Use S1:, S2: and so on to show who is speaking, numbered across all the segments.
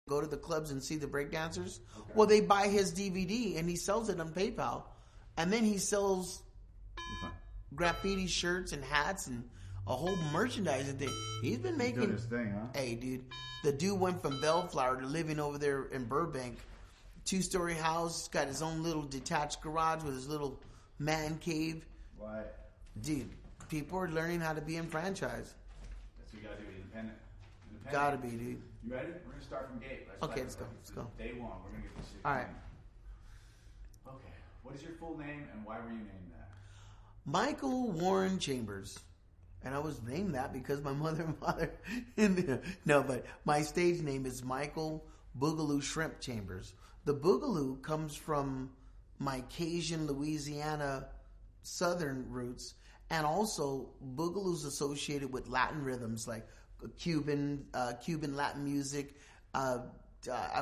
S1: go to the clubs and see the breakdancers. Okay. Well, they buy his DVD and he sells it on PayPal, and then he sells graffiti shirts and hats and a whole merchandising thing. He's been making
S2: doing his thing, huh?
S1: Hey, dude, the dude went from Bellflower to living over there in Burbank. 2-story house, got his own little detached garage with his little man cave.
S2: What?
S1: Dude, people are learning how to be enfranchised.
S2: That's what you gotta do. Independent.
S1: Gotta be, dude.
S2: You ready? We're gonna start from gate.
S1: Let's go.
S2: Day one. We're gonna get this shit.
S1: All right.
S2: Okay. What is your full name and why were you named that?
S1: Michael Warren Chambers. And I was named that because my mother and father. No, but my stage name is Michael Boogaloo Shrimp Chambers. The Boogaloo comes from my Cajun, Louisiana, Southern roots, and also Boogaloo's associated with Latin rhythms like Cuban Latin music. I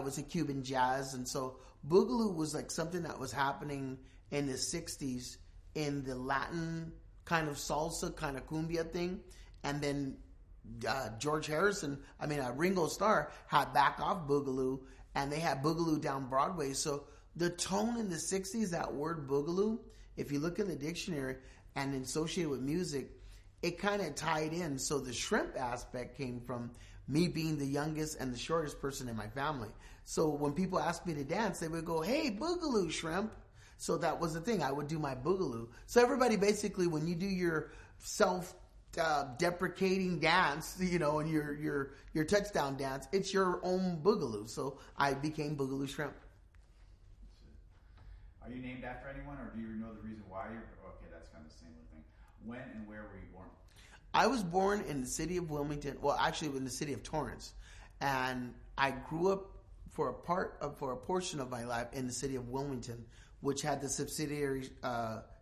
S1: was a Cuban jazz, and so Boogaloo was like something that was happening in the '60s in the Latin kind of salsa, kind of cumbia thing, and then Ringo Starr had back off Boogaloo, and they had Boogaloo down Broadway. So the tone in the '60s, that word Boogaloo, if you look in the dictionary and associated with music, it kind of tied in. So the shrimp aspect came from me being the youngest and the shortest person in my family. So when people asked me to dance, they would go, "Hey, Boogaloo, shrimp." So that was the thing. I would do my Boogaloo. So everybody basically, when you do your self-deprecating dance, and your touchdown dance, it's your own Boogaloo. So I became Boogaloo Shrimp.
S2: Are you named after anyone, or do you know the reason why you're... Okay, that's kind of the same thing. When and where were you born?
S1: I was born in the city of Wilmington. Well, actually, in the city of Torrance. And I grew up for a portion of my life in the city of Wilmington, which had the subsidiary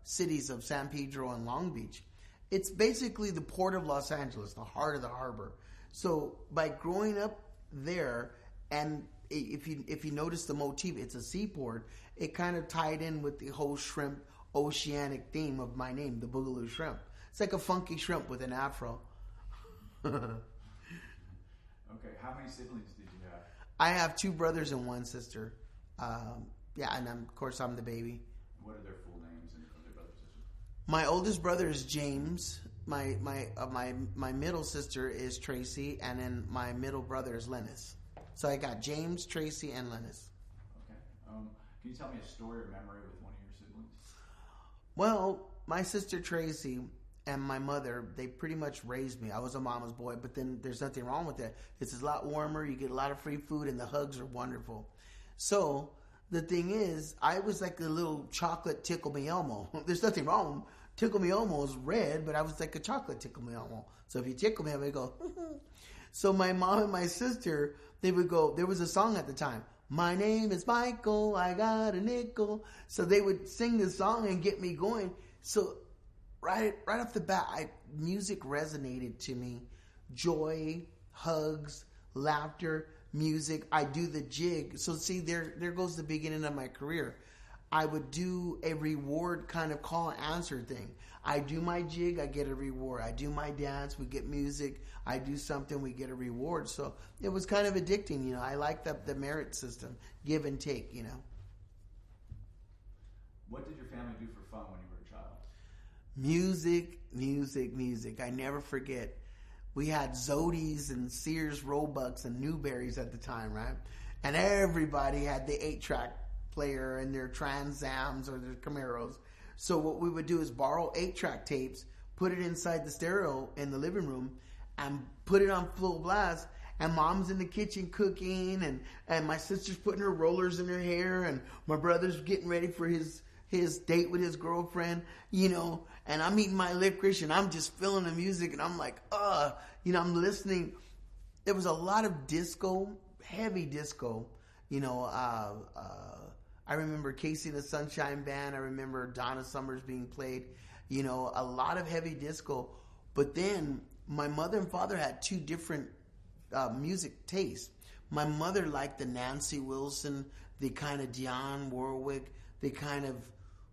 S1: cities of San Pedro and Long Beach. It's basically the port of Los Angeles, the heart of the harbor. So by growing up there, and if you notice the motif, it's a seaport, it kind of tied in with the whole shrimp oceanic theme of my name, the Boogaloo Shrimp. It's like a funky shrimp with an afro.
S2: Okay, how many siblings did you have?
S1: I have 2 brothers and 1 sister. And of course I'm the baby.
S2: What are their full names and their brothers and sisters?
S1: My oldest brother is James. My middle sister is Tracy, and then my middle brother is Lennis. So I got James, Tracy, and Lennis.
S2: Okay. Can you tell me a story or memory with one of your siblings?
S1: Well, my sister Tracy and my mother, they pretty much raised me. I was a mama's boy, but then there's nothing wrong with that. It's a lot warmer. You get a lot of free food, and the hugs are wonderful. So the thing is, I was like a little chocolate Tickle Me Elmo. There's nothing wrong. Tickle Me Elmo is red, but I was like a chocolate Tickle Me Elmo. So if you tickle me, I would go. So my mom and my sister, they would go. There was a song at the time. My name is Michael. I got a nickel. So they would sing this song and get me going. So right off the bat, music resonated to me. Joy, hugs, laughter, music. I do the jig. So see, there goes the beginning of my career. I would do a reward kind of call and answer thing. I do my jig, I get a reward. I do my dance, we get music. I do something, we get a reward. So it was kind of addicting, I like the merit system, give and take,
S2: What did your family do for fun when you were a child?
S1: Music, music, music. I never forget. We had Zodies and Sears Roebucks and Newberries at the time, right? And everybody had the 8-track player and their Trans Ams or their Camaros. So what we would do is borrow 8-track tapes, put it inside the stereo in the living room, and put it on full blast. And mom's in the kitchen cooking, and my sister's putting her rollers in her hair, and my brother's getting ready for his date with his girlfriend, and I'm eating my licorice, and I'm just feeling the music, and I'm like, I'm listening. There was a lot of disco, heavy disco, I remember Casey and the Sunshine Band. I remember Donna Summers being played, a lot of heavy disco. But then my mother and father had 2 different music tastes. My mother liked the Nancy Wilson, the kind of Dionne Warwick, the kind of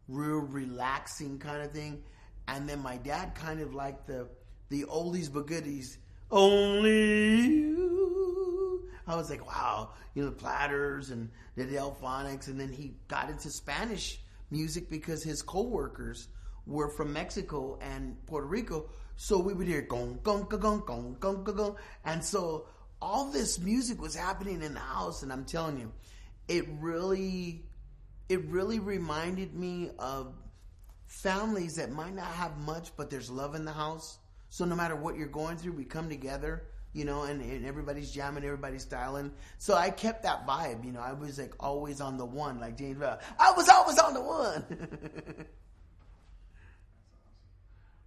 S1: real relaxing kind of thing. And then my dad kind of liked the oldies but goodies. Only you. I was like, wow, the Platters and the Delphonics. And then he got into Spanish music because his co-workers were from Mexico and Puerto Rico. So we would hear gong, gong, gong, gong, gong, gong, gong, gong. And so all this music was happening in the house. And I'm telling you, it really reminded me of families that might not have much, but there's love in the house. So no matter what you're going through, we come together, and everybody's jamming, everybody's styling. So I kept that vibe, I was like always on the one, like James Brown. I was always on the one.
S2: That's awesome.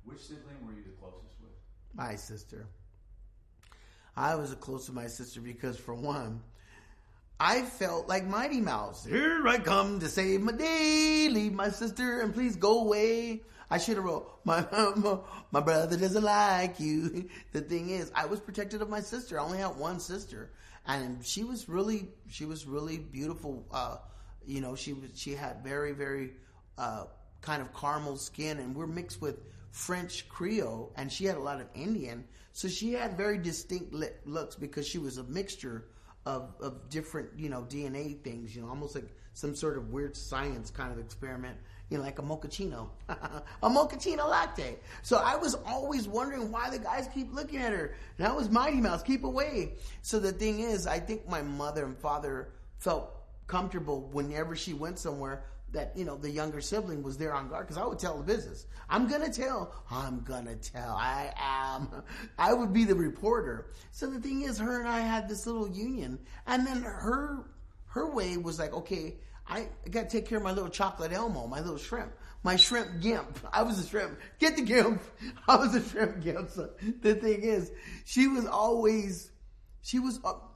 S2: Which sibling were you the closest with?
S1: My sister. I was the closest to my sister because, for one, I felt like Mighty Mouse. Here I come to save my day. Leave my sister and please go away. I should have wrote, my brother doesn't like you. The thing is, I was protected of my sister. I only had one sister, and she was really beautiful. She had very, very kind of caramel skin, and we're mixed with French Creole, and she had a lot of Indian. So she had very distinct looks because she was a mixture of different, DNA things, almost like some sort of weird science kind of experiment, like a mochaccino, a mochaccino latte. So I was always wondering why the guys keep looking at her. And I was Mighty Mouse, keep away. So the thing is, I think my mother and father felt comfortable whenever she went somewhere that, the younger sibling was there on guard, because I would tell the business. I would be the reporter. So the thing is, her and I had this little union, and then her way was like, okay, I got to take care of my little chocolate Elmo, my little shrimp, my shrimp gimp. I was a shrimp. Get the gimp. I was a shrimp gimp. So the thing is, she was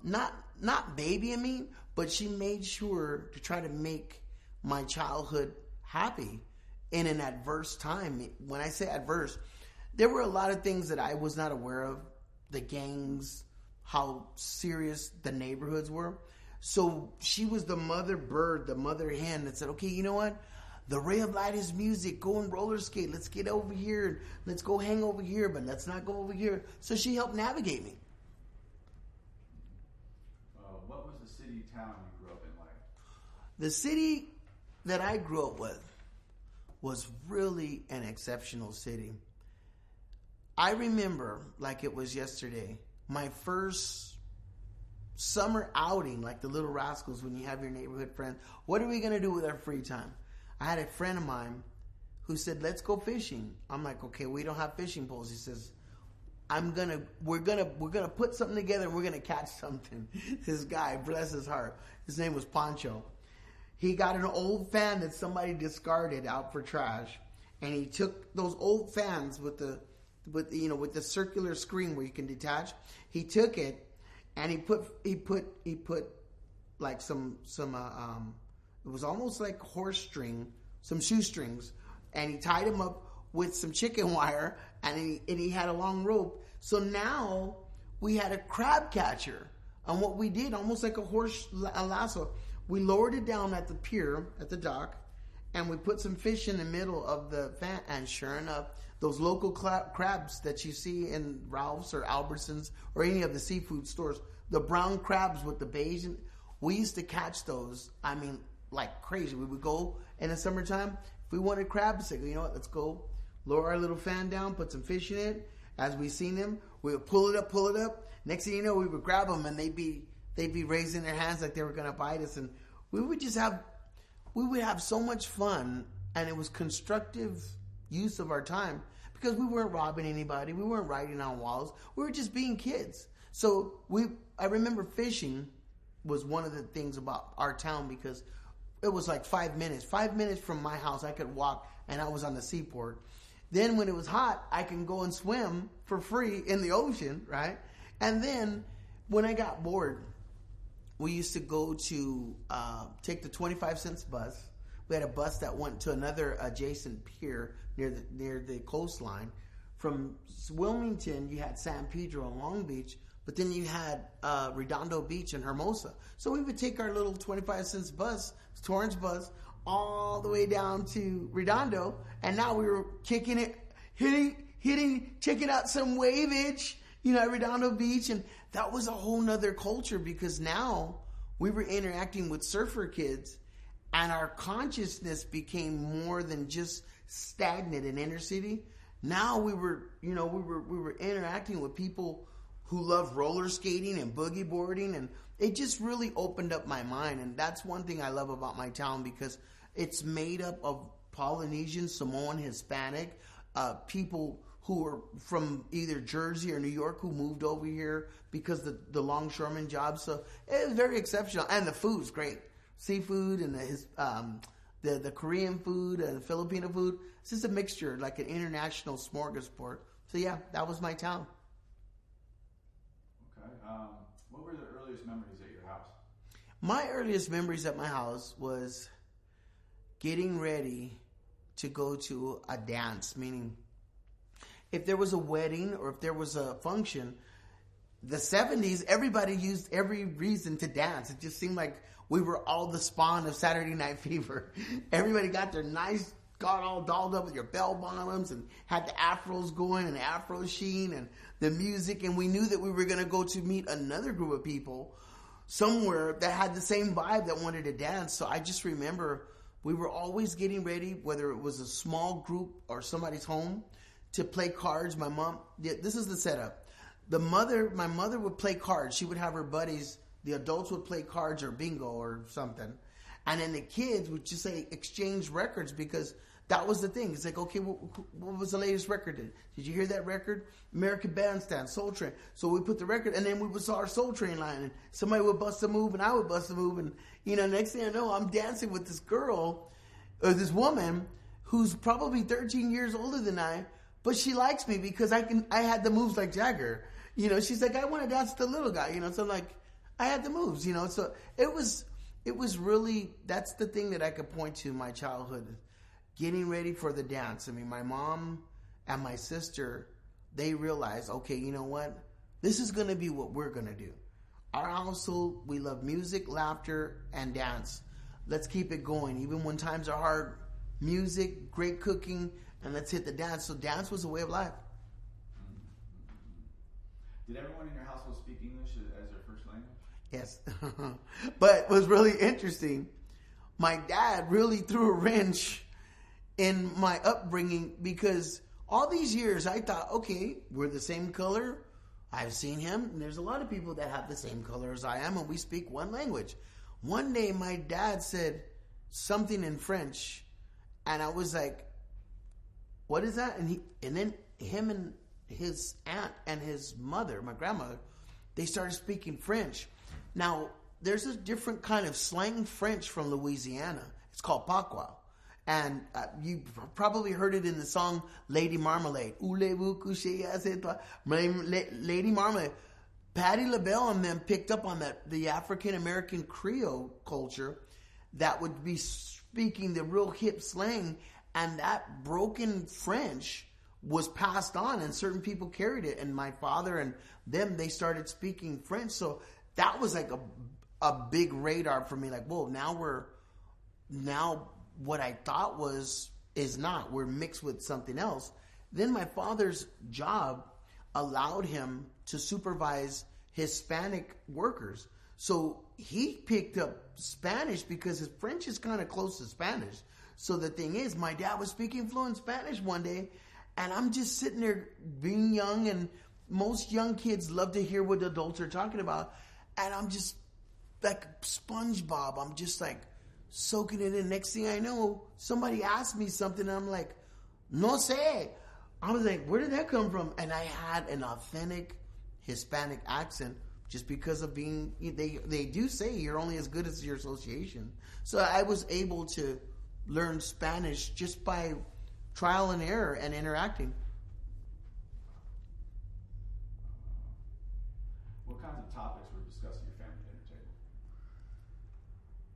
S1: not babying me, but she made sure to try to make my childhood happy in an adverse time. When I say adverse, there were a lot of things that I was not aware of. The gangs, how serious the neighborhoods were. So she was the mother bird, the mother hen that said, okay, you know what? The ray of light is music. Go and roller skate. Let's get over here. Let's go hang over here, but let's not go over here. So she helped navigate me.
S2: What was the city, town you grew up in like?
S1: The city that I grew up with was really an exceptional city. I remember like it was yesterday, my first summer outing, like the Little Rascals, when you have your neighborhood friends. What are we going to do with our free time? I had a friend of mine who said, let's go fishing. I'm like, okay, we don't have fishing poles. He says, we're gonna put something together and we're gonna catch something. This guy, bless his heart, his name was Pancho. He got an old fan that somebody discarded out for trash, and he took those old fans with the circular screen where you can detach. He took it and he put like some it was almost like horse-string, some shoestrings, and he tied them up with some chicken wire, and he had a long rope. So now we had a crab catcher, and what we did, almost like a lasso, we lowered it down at the pier, at the dock, and we put some fish in the middle of the fan, and sure enough, those local crabs that you see in Ralph's or Albertsons or any of the seafood stores, the brown crabs with the beige, we used to catch those, like crazy. We would go in the summertime, if we wanted crabs, say, you know what, let's go lower our little fan down, put some fish in it. As we seen them, we would pull it up. Next thing you know, we would grab them, and they'd be raising their hands like they were going to bite us. And we would have so much fun, and it was constructive use of our time because we weren't robbing anybody. We weren't writing on walls. We were just being kids. So I remember fishing was one of the things about our town because it was like 5 minutes. 5 minutes from my house, I could walk, and I was on the seaport. Then when it was hot, I can go and swim for free in the ocean, right? And then when I got bored, we used to go to take the 25 cents bus. We had a bus that went to another adjacent pier near the coastline. From Wilmington, you had San Pedro and Long Beach, but then you had Redondo Beach and Hermosa. So we would take our little 25 cents bus, Torrance bus, all the way down to Redondo, and now we were kicking it, hitting, checking out some waveage, Redondo Beach. And that was a whole nother culture because now we were interacting with surfer kids and our consciousness became more than just stagnant in inner city. Now we were interacting with people who love roller skating and boogie boarding, and it just really opened up my mind. And that's one thing I love about my town because it's made up of Polynesian, Samoan, Hispanic, people who are from either Jersey or New York who moved over here because the longshoreman job. So it was very exceptional, and the food's great. Seafood and the Korean food and the Filipino food. It's just a mixture, like an international smorgasbord. So yeah, that was my town.
S2: Okay. What were the earliest memories at your house?
S1: My earliest memories at my house was getting ready to go to a dance, meaning if there was a wedding or if there was a function, the 70s, everybody used every reason to dance. It just seemed like we were all the spawn of Saturday Night Fever. Everybody got all dolled up with your bell bottoms and had the afros going and the afro sheen and the music. And we knew that we were going to go to meet another group of people somewhere that had the same vibe that wanted to dance. So I just remember we were always getting ready, whether it was a small group or somebody's home, to play cards. My mom, this is the setup. My mother would play cards. She would have her buddies. The adults would play cards or bingo or something. And then the kids would just say exchange records because that was the thing. It's like, okay, what was the latest record? Did you hear that record? American Bandstand, Soul Train. So we put the record, and then we would saw our Soul Train line, and somebody would bust a move, and I would bust a move, and next thing I know, I'm dancing with this girl or this woman who's probably 13 years older than I, but she likes me because I had the moves like Jagger. She's like, I want to dance with the little guy. So I'm like, I had the moves. So it was really, that's the thing that I could point to in my childhood. Getting ready for the dance. I mean, my mom and my sister, they realized, okay, you know what? This is going to be what we're going to do. Our household, we love music, laughter, and dance. Let's keep it going. Even when times are hard, music, great cooking, and let's hit the dance. So dance was a way of life.
S2: Did everyone in your household speak English as their first language?
S1: Yes. But it was really interesting. My dad really threw a wrench in my upbringing because all these years I thought, okay, we're the same color. I've seen him. And there's a lot of people that have the same color as I am, and we speak one language. One day my dad said something in French, and I was like, what is that? And then him and his aunt and his mother, my grandmother, they started speaking French. Now, there's a different kind of slang French from Louisiana. It's called patois. And you probably heard it in the song Lady Marmalade. Lady Marmalade. Patti LaBelle and them picked up on the African-American Creole culture that would be speaking the real hip slang. And that broken French was passed on, and certain people carried it. And my father and them, they started speaking French. So that was like a big radar for me. Like, whoa, now what I thought is not. We're mixed with something else. Then my father's job allowed him to supervise Hispanic workers. So he picked up Spanish because his French is kind of close to Spanish. So the thing is, my dad was speaking fluent Spanish one day, and I'm just sitting there being young, and most young kids love to hear what adults are talking about. And I'm just like SpongeBob. I'm just like soaking it in. Next thing I know, somebody asked me something, and I'm like, no sé. I was like, where did that come from? And I had an authentic Hispanic accent just because of being, they do say you're only as good as your association. So I was able to learn Spanish just by trial and error and interacting.
S2: What kinds of topics were discussed at your family dinner table?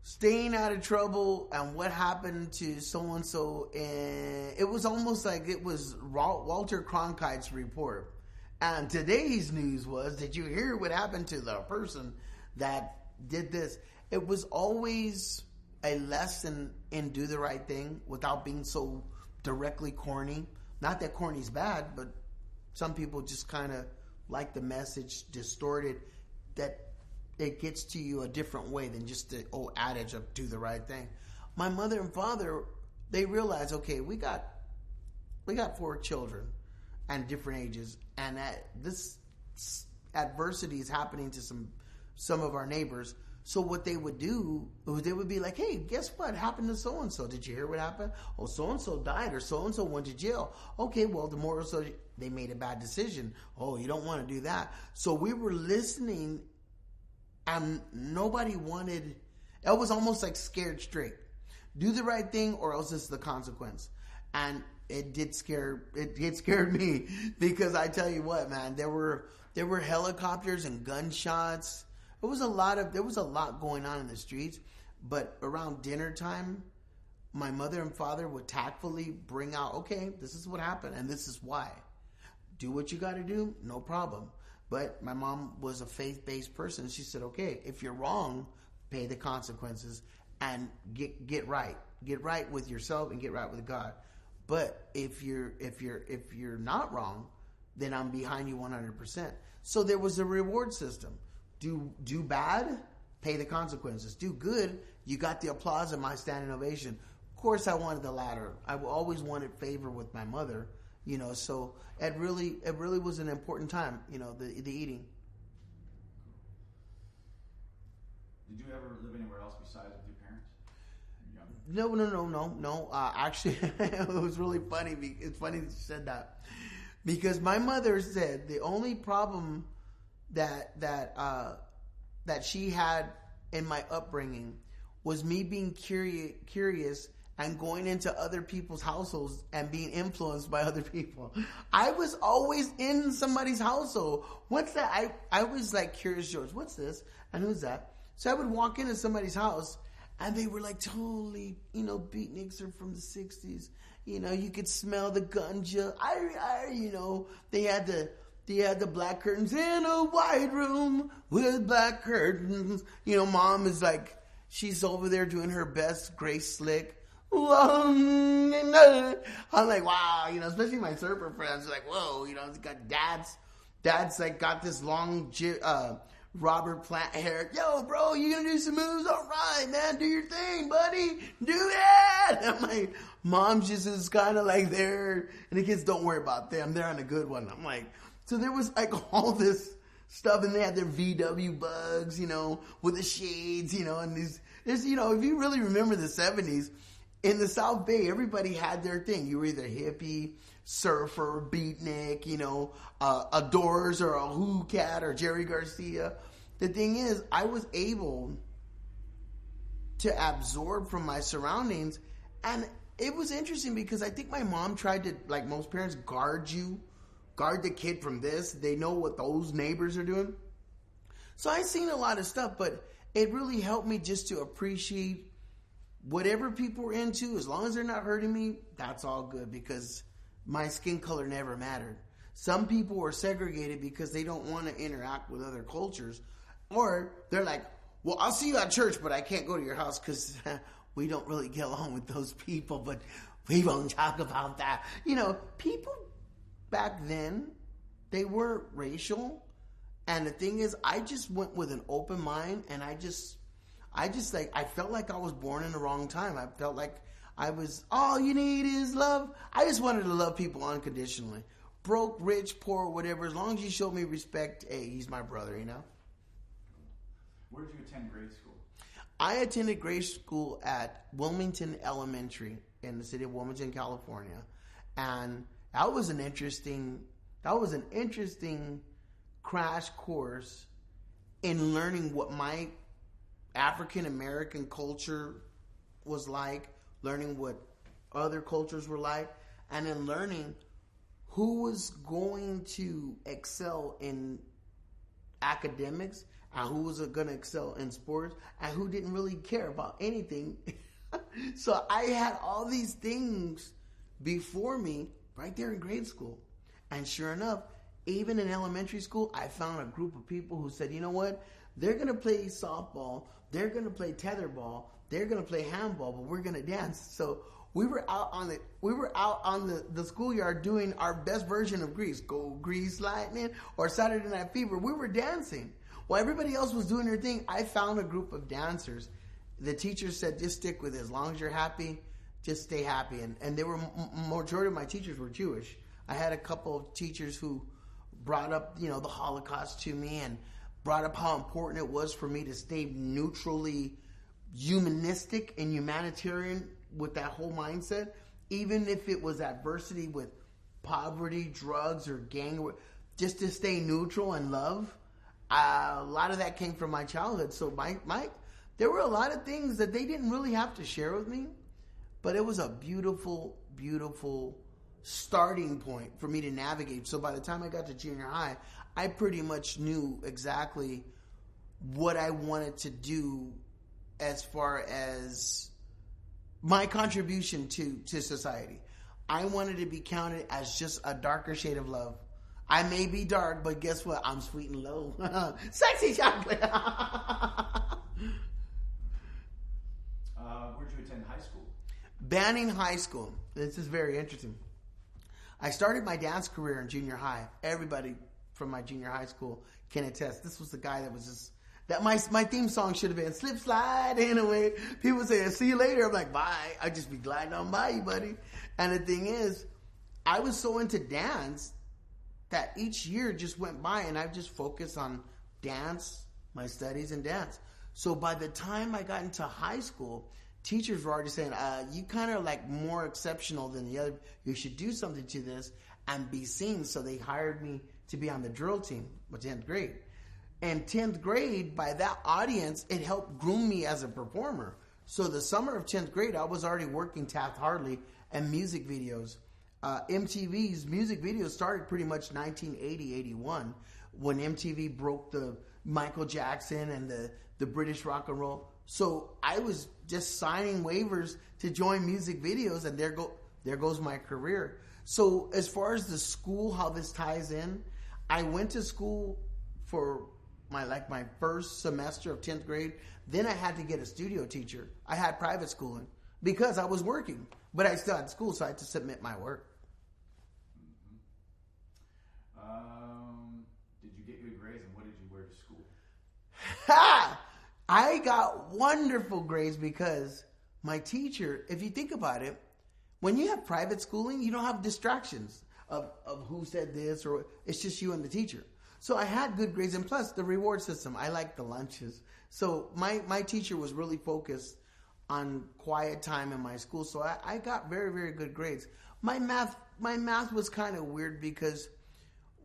S1: Staying out of trouble and what happened to so-and-so. And it was almost like it was Walter Cronkite's report. And today's news was, did you hear what happened to the person that did this? It was always a lesson in do the right thing without being so directly corny. Not that corny's bad, but some people just kind of like the message distorted, that it gets to you a different way than just the old adage of do the right thing. My mother and father, they realized, okay, we got 4 children and different ages, and this adversity is happening to some of our neighbors. So what they would do, they would be like, hey, guess what happened to so-and-so? Did you hear what happened? Oh, so-and-so died, or so-and-so went to jail. Okay, well, the moral, so they made a bad decision. Oh, you don't want to do that. So we were listening, and nobody wanted, it was almost like scared straight. Do the right thing, or else it's the consequence. And it scared me, because I tell you what, man, there were helicopters and gunshots. There was a lot going on in the streets, but around dinner time, my mother and father would tactfully bring out, okay, this is what happened and this is why. Do what you got to do, no problem. But my mom was a faith-based person. She said, okay, if you're wrong, pay the consequences and get right. Get right with yourself and get right with God. But if you're not wrong, then I'm behind you 100%. So there was a reward system. Do bad, pay the consequences. Do good, you got the applause and my standing ovation. Of course, I wanted the latter. I always wanted favor with my mother, so it really was an important time, the eating.
S2: Did you ever live anywhere else besides with your parents?
S1: No. Actually, it was really funny. It's funny that you said that, because my mother said the only problem that she had in my upbringing was me being curious and going into other people's households and being influenced by other people. I was always in somebody's household. What's that? I was like Curious George. What's this? And who's that? So I would walk into somebody's house and they were like totally, beatniks are from the 60s. You could smell the ganja. They had the black curtains in a white room with black curtains. Mom is like, she's over there doing her best Grace Slick. I'm like, wow, especially my surfer friends are like, whoa, it's got dad's like got this long Robert Plant hair. Yo, bro, you gonna do some moves? All right, man, do your thing, buddy. Do it. I'm like, mom's just is kind of like there, and the kids, don't worry about them. They're on a good one. I'm like, so there was like all this stuff, and they had their VW bugs, with the shades, and there's, if you really remember the 70s, in the South Bay, everybody had their thing. You were either hippie, surfer, beatnik, a Doors or a Who Cat or Jerry Garcia. The thing is, I was able to absorb from my surroundings, and it was interesting because I think my mom tried to, like most parents, guard the kid from this. They know what those neighbors are doing. So I've seen a lot of stuff, but it really helped me just to appreciate whatever people were into. As long as they're not hurting me, that's all good, because my skin color never mattered. Some people were segregated because they don't want to interact with other cultures, or they're like, well, I'll see you at church, but I can't go to your house because we don't really get along with those people, but we won't talk about that. People back then, they weren't racial. And the thing is, I just went with an open mind, and I felt like I was born in the wrong time. I felt like I was, all you need is love. I just wanted to love people unconditionally. Broke, rich, poor, whatever. As long as you show me respect, hey, he's my brother,
S2: Where did you attend grade school?
S1: I attended grade school at Wilmington Elementary in the city of Wilmington, California. And that was an interesting crash course in learning what my African American culture was like, learning what other cultures were like, and then learning who was going to excel in academics and who was going to excel in sports and who didn't really care about anything. So I had all these things before me right there in grade school. And sure enough, even in elementary school, I found a group of people who said, you know what? They're going to play softball. They're going to play tetherball. They're going to play handball, but we're going to dance. So We were out on the schoolyard doing our best version of Grease. Go Grease Lightning or Saturday Night Fever. We were dancing. While everybody else was doing their thing, I found a group of dancers. The teacher said, just stick with it. As long as you're happy, just stay happy. And they were, majority of my teachers were Jewish. I had a couple of teachers who brought up, the Holocaust to me and brought up how important it was for me to stay neutrally humanistic and humanitarian with that whole mindset, even if it was adversity with poverty, drugs, or gang, just to stay neutral and love. A lot of that came from my childhood. So there were a lot of things that they didn't really have to share with me, but it was a beautiful, beautiful starting point for me to navigate. So by the time I got to junior high, I pretty much knew exactly what I wanted to do as far as my contribution to society. I wanted to be counted as just a darker shade of love. I may be dark, but guess what? I'm sweet and low. Sexy chocolate.
S2: Where'd you attend high school?
S1: Banning High School. This is very interesting. I started my dance career in junior high. Everybody from my junior high school can attest. This was the guy that was just... That my theme song should have been Slip Slide in a way. People say, see you later. I'm like, bye. I'd just be gliding on by you, buddy. And the thing is, I was so into dance that each year just went by and I just focused on dance, my studies, and dance. So by the time I got into high school, teachers were already saying, you kind of like more exceptional than the other. You should do something to this and be seen. So they hired me to be on the drill team with 10th grade. And 10th grade, by that audience, it helped groom me as a performer. So the summer of 10th grade, I was already working Taft-Hartley and music videos. MTV's music videos started pretty much 1980, 81, when MTV broke the Michael Jackson and the British rock and roll. So I was just signing waivers to join music videos, and there goes my career. So as far as the school, how this ties in, I went to school for my first semester of 10th grade. Then I had to get a studio teacher. I had private schooling because I was working, but I still had school, so I had to submit my work.
S2: Did you get good grades, and what did you wear to school?
S1: I got wonderful grades because my teacher, if you think about it, when you have private schooling, you don't have distractions of who said this, or it's just you and the teacher. So I had good grades, and plus the reward system. I liked the lunches. So my teacher was really focused on quiet time in my school. So I got very, very good grades. My math was kind of weird because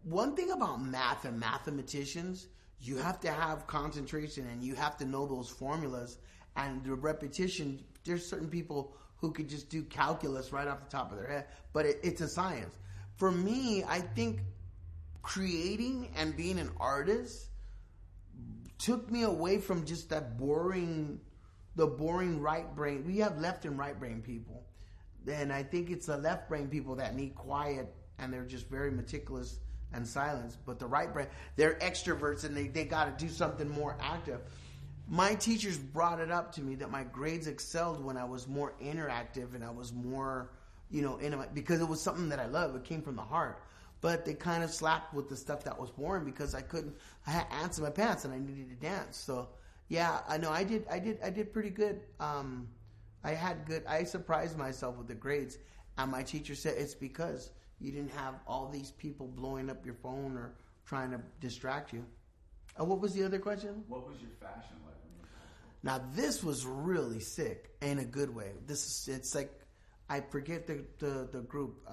S1: one thing about math and mathematicians, you have to have concentration and you have to know those formulas and the repetition. There's certain people who could just do calculus right off the top of their head, but it's a science. For me, I think creating and being an artist took me away from just the boring right brain. We have left and right brain people. And I think it's the left brain people that need quiet and they're just very meticulous and silence. But the right brain, they're extroverts and they got to do something more active. My teachers brought it up to me that my grades excelled when I was more interactive and I was more, intimate, because it was something that I loved. It came from the heart. But they kind of slapped with the stuff that was boring because I had ants in my pants and I needed to dance. So yeah, I know I did pretty good. I surprised myself with the grades, and my teacher said it's because you didn't have all these people blowing up your phone or trying to distract you. What was the other question?
S2: What was your fashion like when you were in high school?
S1: Now this was really sick in a good way. It's like, I forget the group.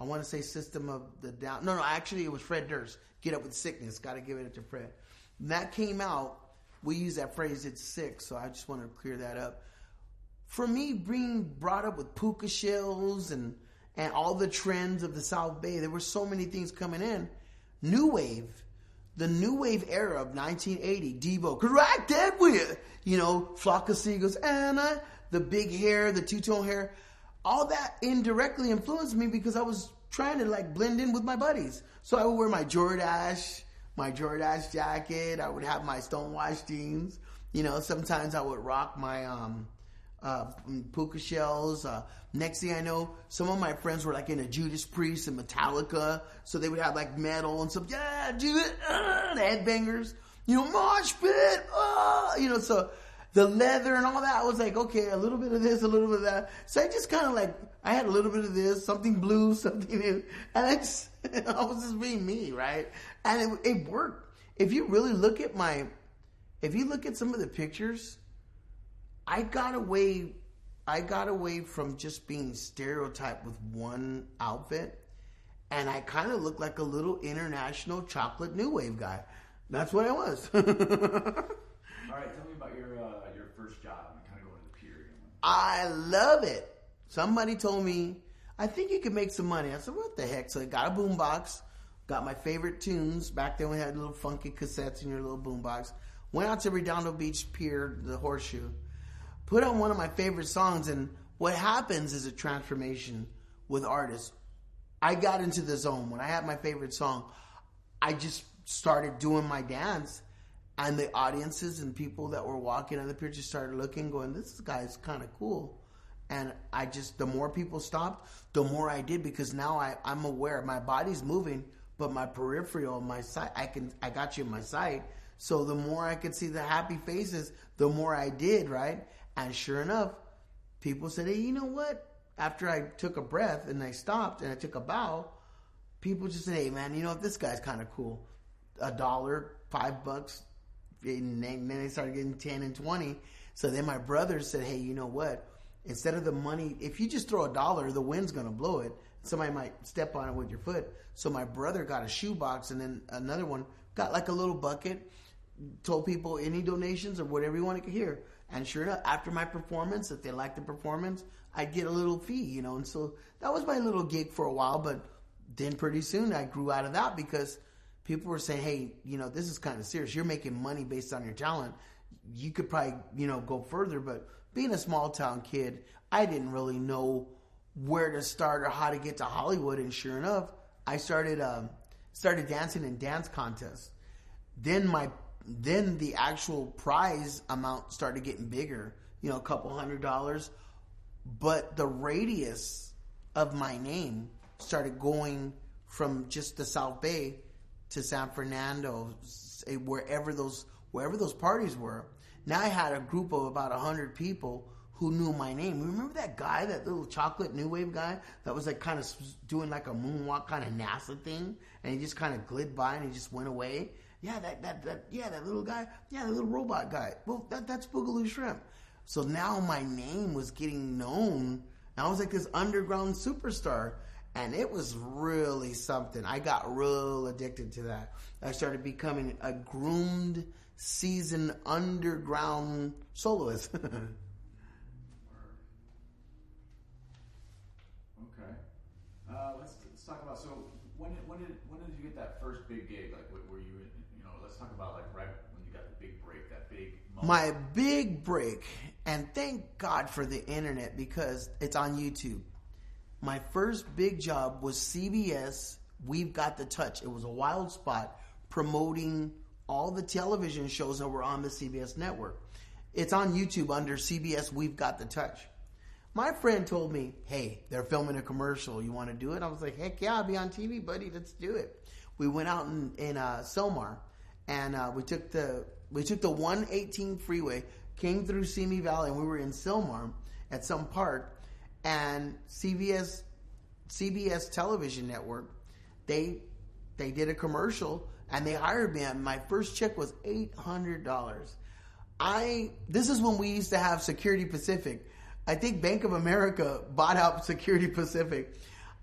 S1: I want to say System of the Down. No, actually it was Fred Durst. Get Up with Sickness. Got to give it to Fred. When that came out, we use that phrase, it's sick. So I just want to clear that up. For me, being brought up with puka shells and all the trends of the South Bay, there were so many things coming in. New Wave, the New Wave era of 1980, Devo, correct that with, Flock of Seagulls, Anna, the big hair, the two-tone hair. All that indirectly influenced me because I was trying to blend in with my buddies. So I would wear my Jordache jacket. I would have my stonewashed jeans. Sometimes I would rock my puka shells. Next thing I know, some of my friends were like in a Judas Priest and Metallica, so they would have like metal and stuff. Yeah, do it, the headbangers, mosh pit, so the leather and all that. I was like, okay, a little bit of this, a little bit of that. So I just kind of like, I had a little bit of this, something blue, something new, and I was just being me, right? And it worked. If you really look at some of the pictures, I got away from just being stereotyped with one outfit, and I kind of looked like a little international chocolate new wave guy. That's what I was.
S2: All right, tell me about your first job and kind of go into the period.
S1: I love it. Somebody told me, I think you could make some money. I said, what the heck? So I got a boombox, got my favorite tunes. Back then we had little funky cassettes in your little boombox. Went out to Redondo Beach Pier, the Horseshoe. Put on one of my favorite songs, and what happens is a transformation with artists. I got into the zone. When I had my favorite song, I just started doing my dance, and the audiences and people that were walking on the pier just started looking, going, this guy's kind of cool. And the more people stopped, the more I did, because now I'm aware. My body's moving, but my peripheral, my sight, I got you in my sight. So the more I could see the happy faces, the more I did, right? And sure enough, people said, hey, you know what? After I took a breath and I stopped and I took a bow, people just said, hey, man, this guy's kind of cool. $1, $5, and then they started getting 10 and 20. So then my brother said, hey, you know what? Instead of the money, if you just throw $1, the wind's going to blow it. Somebody might step on it with your foot. So my brother got a shoebox, and then another one got like a little bucket, told people any donations or whatever you want to hear. And sure enough, after my performance, if they liked the performance, I'd get a little fee, And so that was my little gig for a while. But then pretty soon I grew out of that, because people were saying, hey, this is kind of serious. You're making money based on your talent. You could probably, go further. But being a small town kid, I didn't really know where to start or how to get to Hollywood. And sure enough, I started dancing in dance contests. Then the actual prize amount started getting bigger, a couple $100. But the radius of my name started going from just the South Bay to San Fernando, wherever those parties were. Now I had a group of about 100 people who knew my name. Remember that guy, that little chocolate new wave guy that was like kind of doing like a moonwalk kind of NASA thing, and he just kind of glid by and he just went away? Yeah, that little guy. Yeah, the little robot guy. Well, that's Boogaloo Shrimp. So now my name was getting known. And I was like this underground superstar. And it was really something. I got real addicted to that. I started becoming a groomed, seasoned underground soloist.
S2: Okay. Let's talk about, so when did you get that first big gig? Like, were you, let's talk about like right when you got the big break, that big moment.
S1: My big break, and thank God for the internet, because it's on YouTube. My first big job was CBS, We've Got the Touch. It was a wild spot promoting all the television shows that were on the CBS network. It's on YouTube under CBS, We've Got the Touch. My friend told me, hey, they're filming a commercial. You want to do it? I was like, heck yeah, I'll be on TV, buddy. Let's do it. We went out in Selmar, and we took the 118 freeway, came through Simi Valley, and we were in Selmar at some park. And CBS television network, they did a commercial, and they hired me. And my first check was $800. This is when we used to have Security Pacific. I think Bank of America bought out Security Pacific.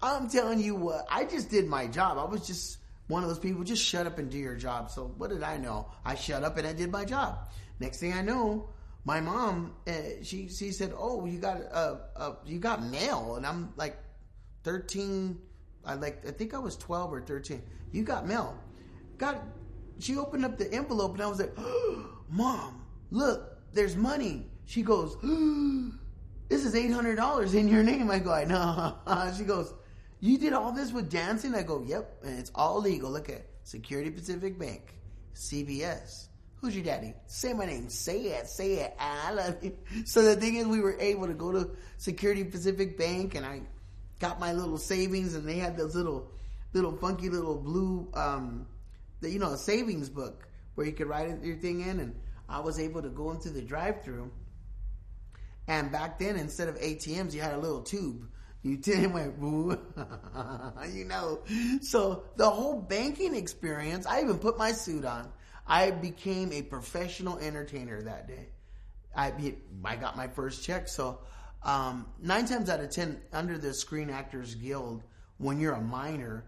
S1: I'm telling you what, I just did my job. I was just one of those people, just shut up and do your job. So what did I know? I shut up and I did my job. Next thing I know, my mom, she said, "Oh, you got mail," and I'm like 13. I think I was 12 or 13. You got mail. She opened up the envelope and I was like, oh, "Mom, look, there's money." She goes, "This is $800 in your name." I go, "I know." She goes, "You did all this with dancing?" I go, "Yep, and it's all legal. Look at Security Pacific Bank, CBS. Who's your daddy? Say my name. Say it. I love you. So the thing is, we were able to go to Security Pacific Bank, and I got my little savings, and they had those little funky little blue, a savings book where you could write your thing in, and I was able to go into the drive-thru. And back then, instead of ATMs, you had a little tube. You didn't went, So the whole banking experience, I even put my suit on. I became a professional entertainer that day. I got my first check. So 9 times out of 10, under the Screen Actors Guild, when you're a minor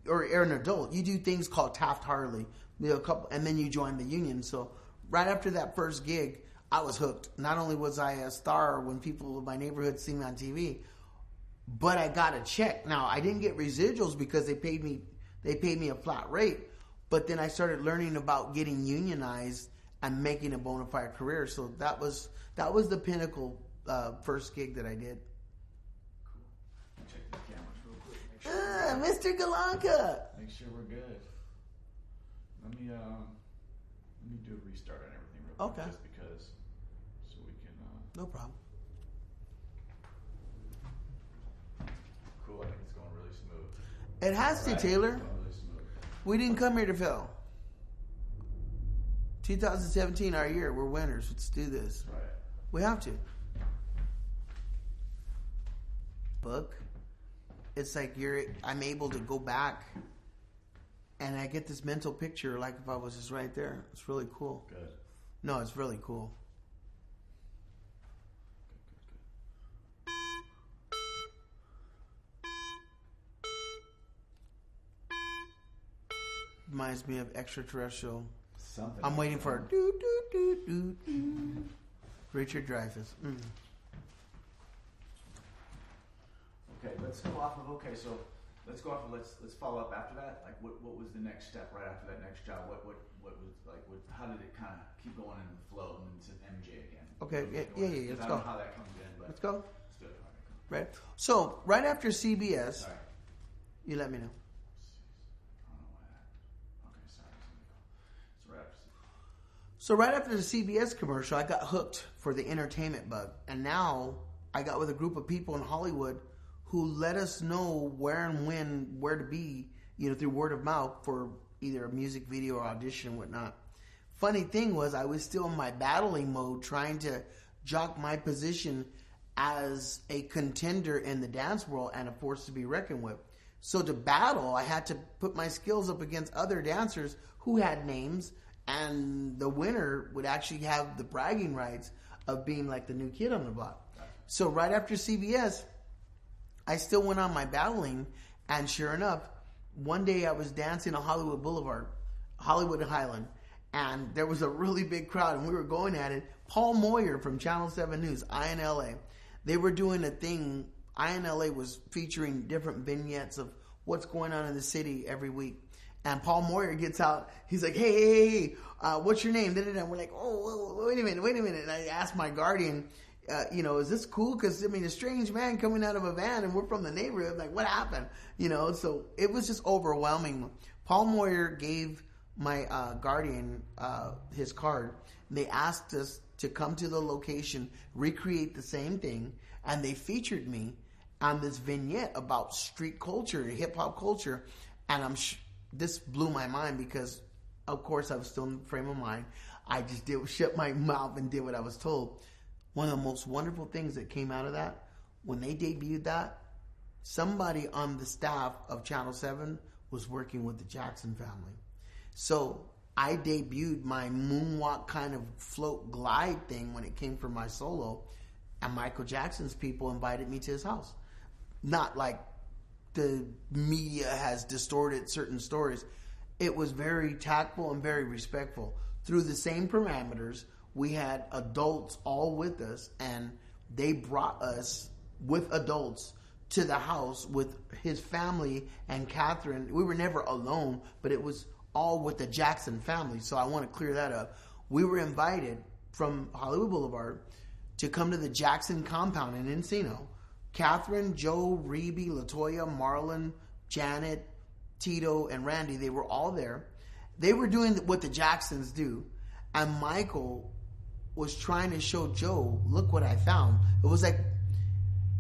S1: or an adult, you do things called Taft-Hartley. And then you join the union. So right after that first gig, I was hooked. Not only was I a star when people in my neighborhood see me on TV, but I got a check. Now, I didn't get residuals because they paid me a flat rate. But then I started learning about getting unionized and making a bona fide career. So that was the pinnacle first gig that I did.
S2: Cool. Check the cameras real quick.
S1: Mr. Galanka.
S2: Make sure we're good. Let me do a restart on everything real quick.
S1: Okay.
S2: Just because, so we can.
S1: No problem.
S2: Cool. I think it's going really smooth.
S1: It has to, Taylor. We didn't come here to fail. 2017, our year. We're winners. Let's do this.
S2: Right.
S1: We have to. Book. It's like I'm able to go back and I get this mental picture like if I was just right there. It's really cool.
S2: Good.
S1: No, it's really cool. Reminds me of Extraterrestrial.
S2: Something.
S1: I'm waiting for do do do do do. Richard Dreyfuss.
S2: Okay, let's go off of. Let's follow up after that. Like, what was the next step right after that next job? What was like? How did it kind of keep going in the flow and it's an MJ again?
S1: Okay, yeah. Let's
S2: I
S1: go.
S2: don't know how that comes in, but
S1: Let's go.
S2: Let's do it.
S1: Right. So right after CBS,
S2: Sorry.
S1: You let me know. So right after the CBS commercial, I got hooked for the entertainment bug. And now I got with a group of people in Hollywood who let us know where and when, where to be, through word of mouth for either a music video or audition and whatnot. Funny thing was I was still in my battling mode trying to jock my position as a contender in the dance world and a force to be reckoned with. So to battle, I had to put my skills up against other dancers who had names, and the winner would actually have the bragging rights of being like the new kid on the block. So right after CBS, I still went on my battling, and sure enough, one day I was dancing on Hollywood Boulevard, Hollywood and Highland, and there was a really big crowd, and we were going at it. Paul Moyer from Channel 7 News, INLA, they were doing a thing. INLA was featuring different vignettes of what's going on in the city every week. And Paul Moyer gets out. He's like, hey, what's your name? And we're like, oh, wait a minute. And I asked my guardian, is this cool? Because, a strange man coming out of a van and we're from the neighborhood. Like, what happened? So it was just overwhelming. Paul Moyer gave my guardian his card. They asked us to come to the location, recreate the same thing. And they featured me on this vignette about street culture, hip hop culture. And this blew my mind because, of course, I was still in the frame of mind. I just shut my mouth and did what I was told. One of the most wonderful things that came out of that, when they debuted that, somebody on the staff of Channel 7 was working with the Jackson family. So I debuted my moonwalk kind of float glide thing when it came for my solo, and Michael Jackson's people invited me to his house. Not like the media has distorted certain stories. It was very tactful and very respectful. Through the same parameters, we had adults all with us, and they brought us with adults to the house with his family and Catherine. We were never alone, but it was all with the Jackson family. So I want to clear that up. We were invited from Hollywood Boulevard to come to the Jackson compound in Encino. Catherine, Joe, Reby, LaToya, Marlon, Janet, Tito, and Randy, they were all there. They were doing what the Jacksons do. And Michael was trying to show Joe, look what I found. It was like,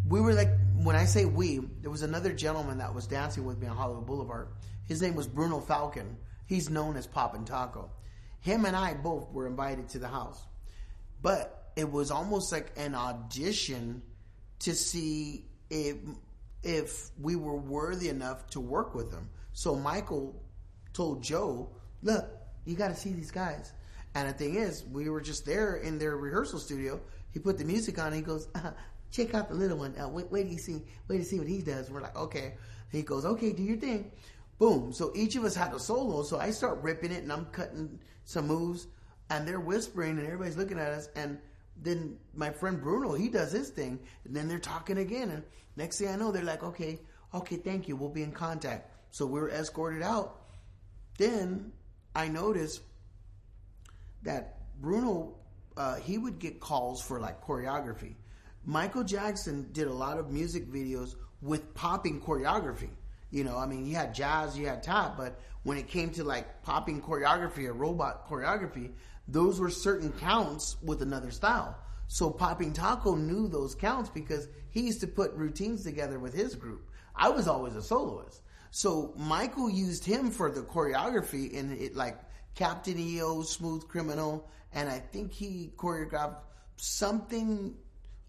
S1: we were like, when I say we, there was another gentleman that was dancing with me on Hollywood Boulevard. His name was Bruno Falcon. He's known as Poppin' Taco. Him and I both were invited to the house. But it was almost like an audition to see if we were worthy enough to work with them. So Michael told Joe, look, you got to see these guys. And the thing is, we were just there in their rehearsal studio. He put the music on. And he goes, check out the little one. Wait to see what he does. We're like, okay. He goes, okay, do your thing. Boom. So each of us had a solo. So I start ripping it, and I'm cutting some moves, and they're whispering, and everybody's looking at us. And then my friend Bruno, he does his thing, and then they're talking again. And next thing I know, they're like, okay, thank you. We'll be in contact. So we were escorted out. Then I noticed that Bruno, he would get calls for like choreography. Michael Jackson did a lot of music videos with popping choreography. You know, I mean, you had jazz, you had tap, but when it came to like popping choreography or robot choreography, those were certain counts with another style. So Popping Taco knew those counts because he used to put routines together with his group. I was always a soloist. So Michael used him for the choreography in it, like Captain EO, Smooth Criminal, and I think he choreographed something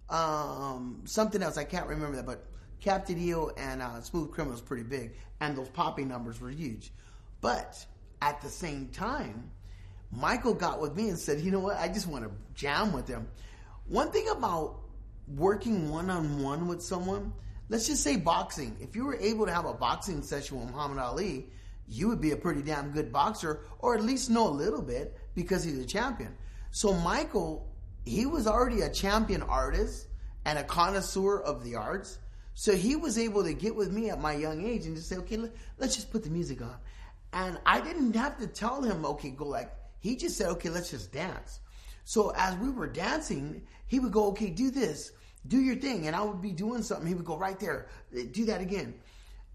S1: else. I can't remember that, but Captain EO and Smooth Criminal is pretty big, and those popping numbers were huge. But at the same time, Michael got with me and said, you know what, I just want to jam with him. One thing about working one-on-one with someone, let's just say boxing. If you were able to have a boxing session with Muhammad Ali, you would be a pretty damn good boxer, or at least know a little bit because he's a champion. So Michael, he was already a champion artist and a connoisseur of the arts. So he was able to get with me at my young age and just say, okay, let's just put the music on. And I didn't have to tell him, okay, go like, he just said, okay, let's just dance. So as we were dancing, he would go, okay, do this, do your thing. And I would be doing something. He would go right there, do that again.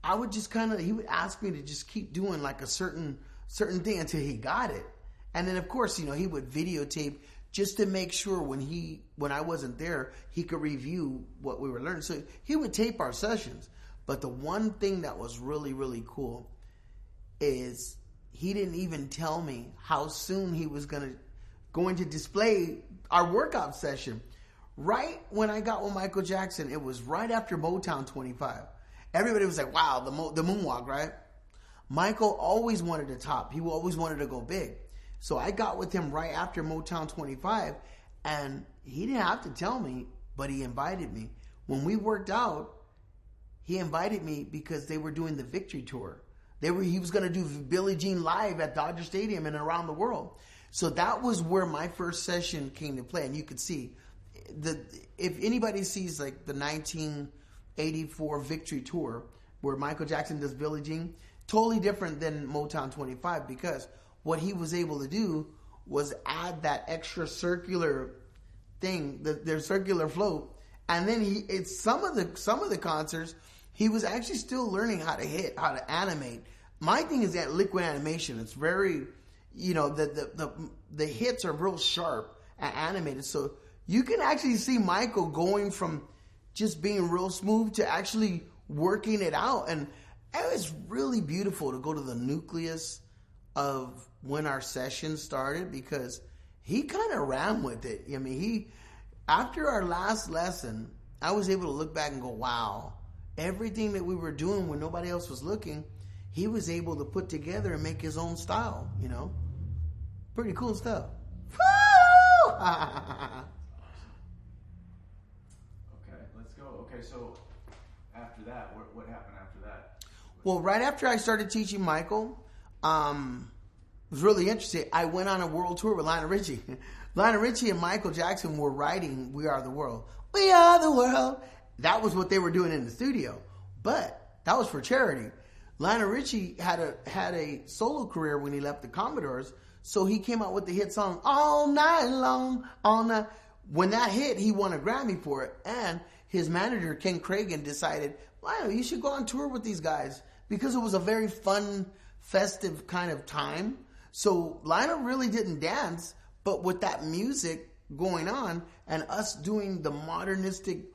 S1: I would just he would ask me to just keep doing like a certain thing until he got it. And then of course, he would videotape just to make sure when I wasn't there, he could review what we were learning. So he would tape our sessions. But the one thing that was really, really cool is he didn't even tell me how soon he was going to display our workout session. Right when I got with Michael Jackson, it was right after Motown 25. Everybody was like, wow, the moonwalk, right? Michael always wanted to top. He always wanted to go big. So I got with him right after Motown 25, and he didn't have to tell me, but he invited me. When we worked out, he invited me because they were doing the Victory Tour. He was going to do Billie Jean live at Dodger Stadium and around the world. So that was where my first session came to play. And you could see, if anybody sees like the 1984 Victory Tour, where Michael Jackson does Billie Jean, totally different than Motown 25, because what he was able to do was add that extra circular thing, their circular float. And then some of the concerts, he was actually still learning how to hit, how to animate. My thing is that liquid animation. It's very, the hits are real sharp and animated. So you can actually see Michael going from just being real smooth to actually working it out. And it was really beautiful to go to the nucleus of when our session started, because he kind of ran with it. I mean, after our last lesson, I was able to look back and go, wow, everything that we were doing when nobody else was looking, he was able to put together and make his own style, Pretty cool stuff.
S2: Okay, let's go. Okay, so after that, what happened after that?
S1: Well, right after I started teaching Michael, it was really interesting. I went on a world tour with Lionel Richie. Lionel Richie and Michael Jackson were writing We Are the World. We are the world. That was what they were doing in the studio. But that was for charity. Lionel Richie had a solo career when he left the Commodores, so he came out with the hit song All Night Long, All Night. When that hit, he won a Grammy for it, and his manager, Ken Cragen, decided, Lionel, you should go on tour with these guys, because it was a very fun, festive kind of time. So Lionel really didn't dance, But with that music going on and us doing the modernistic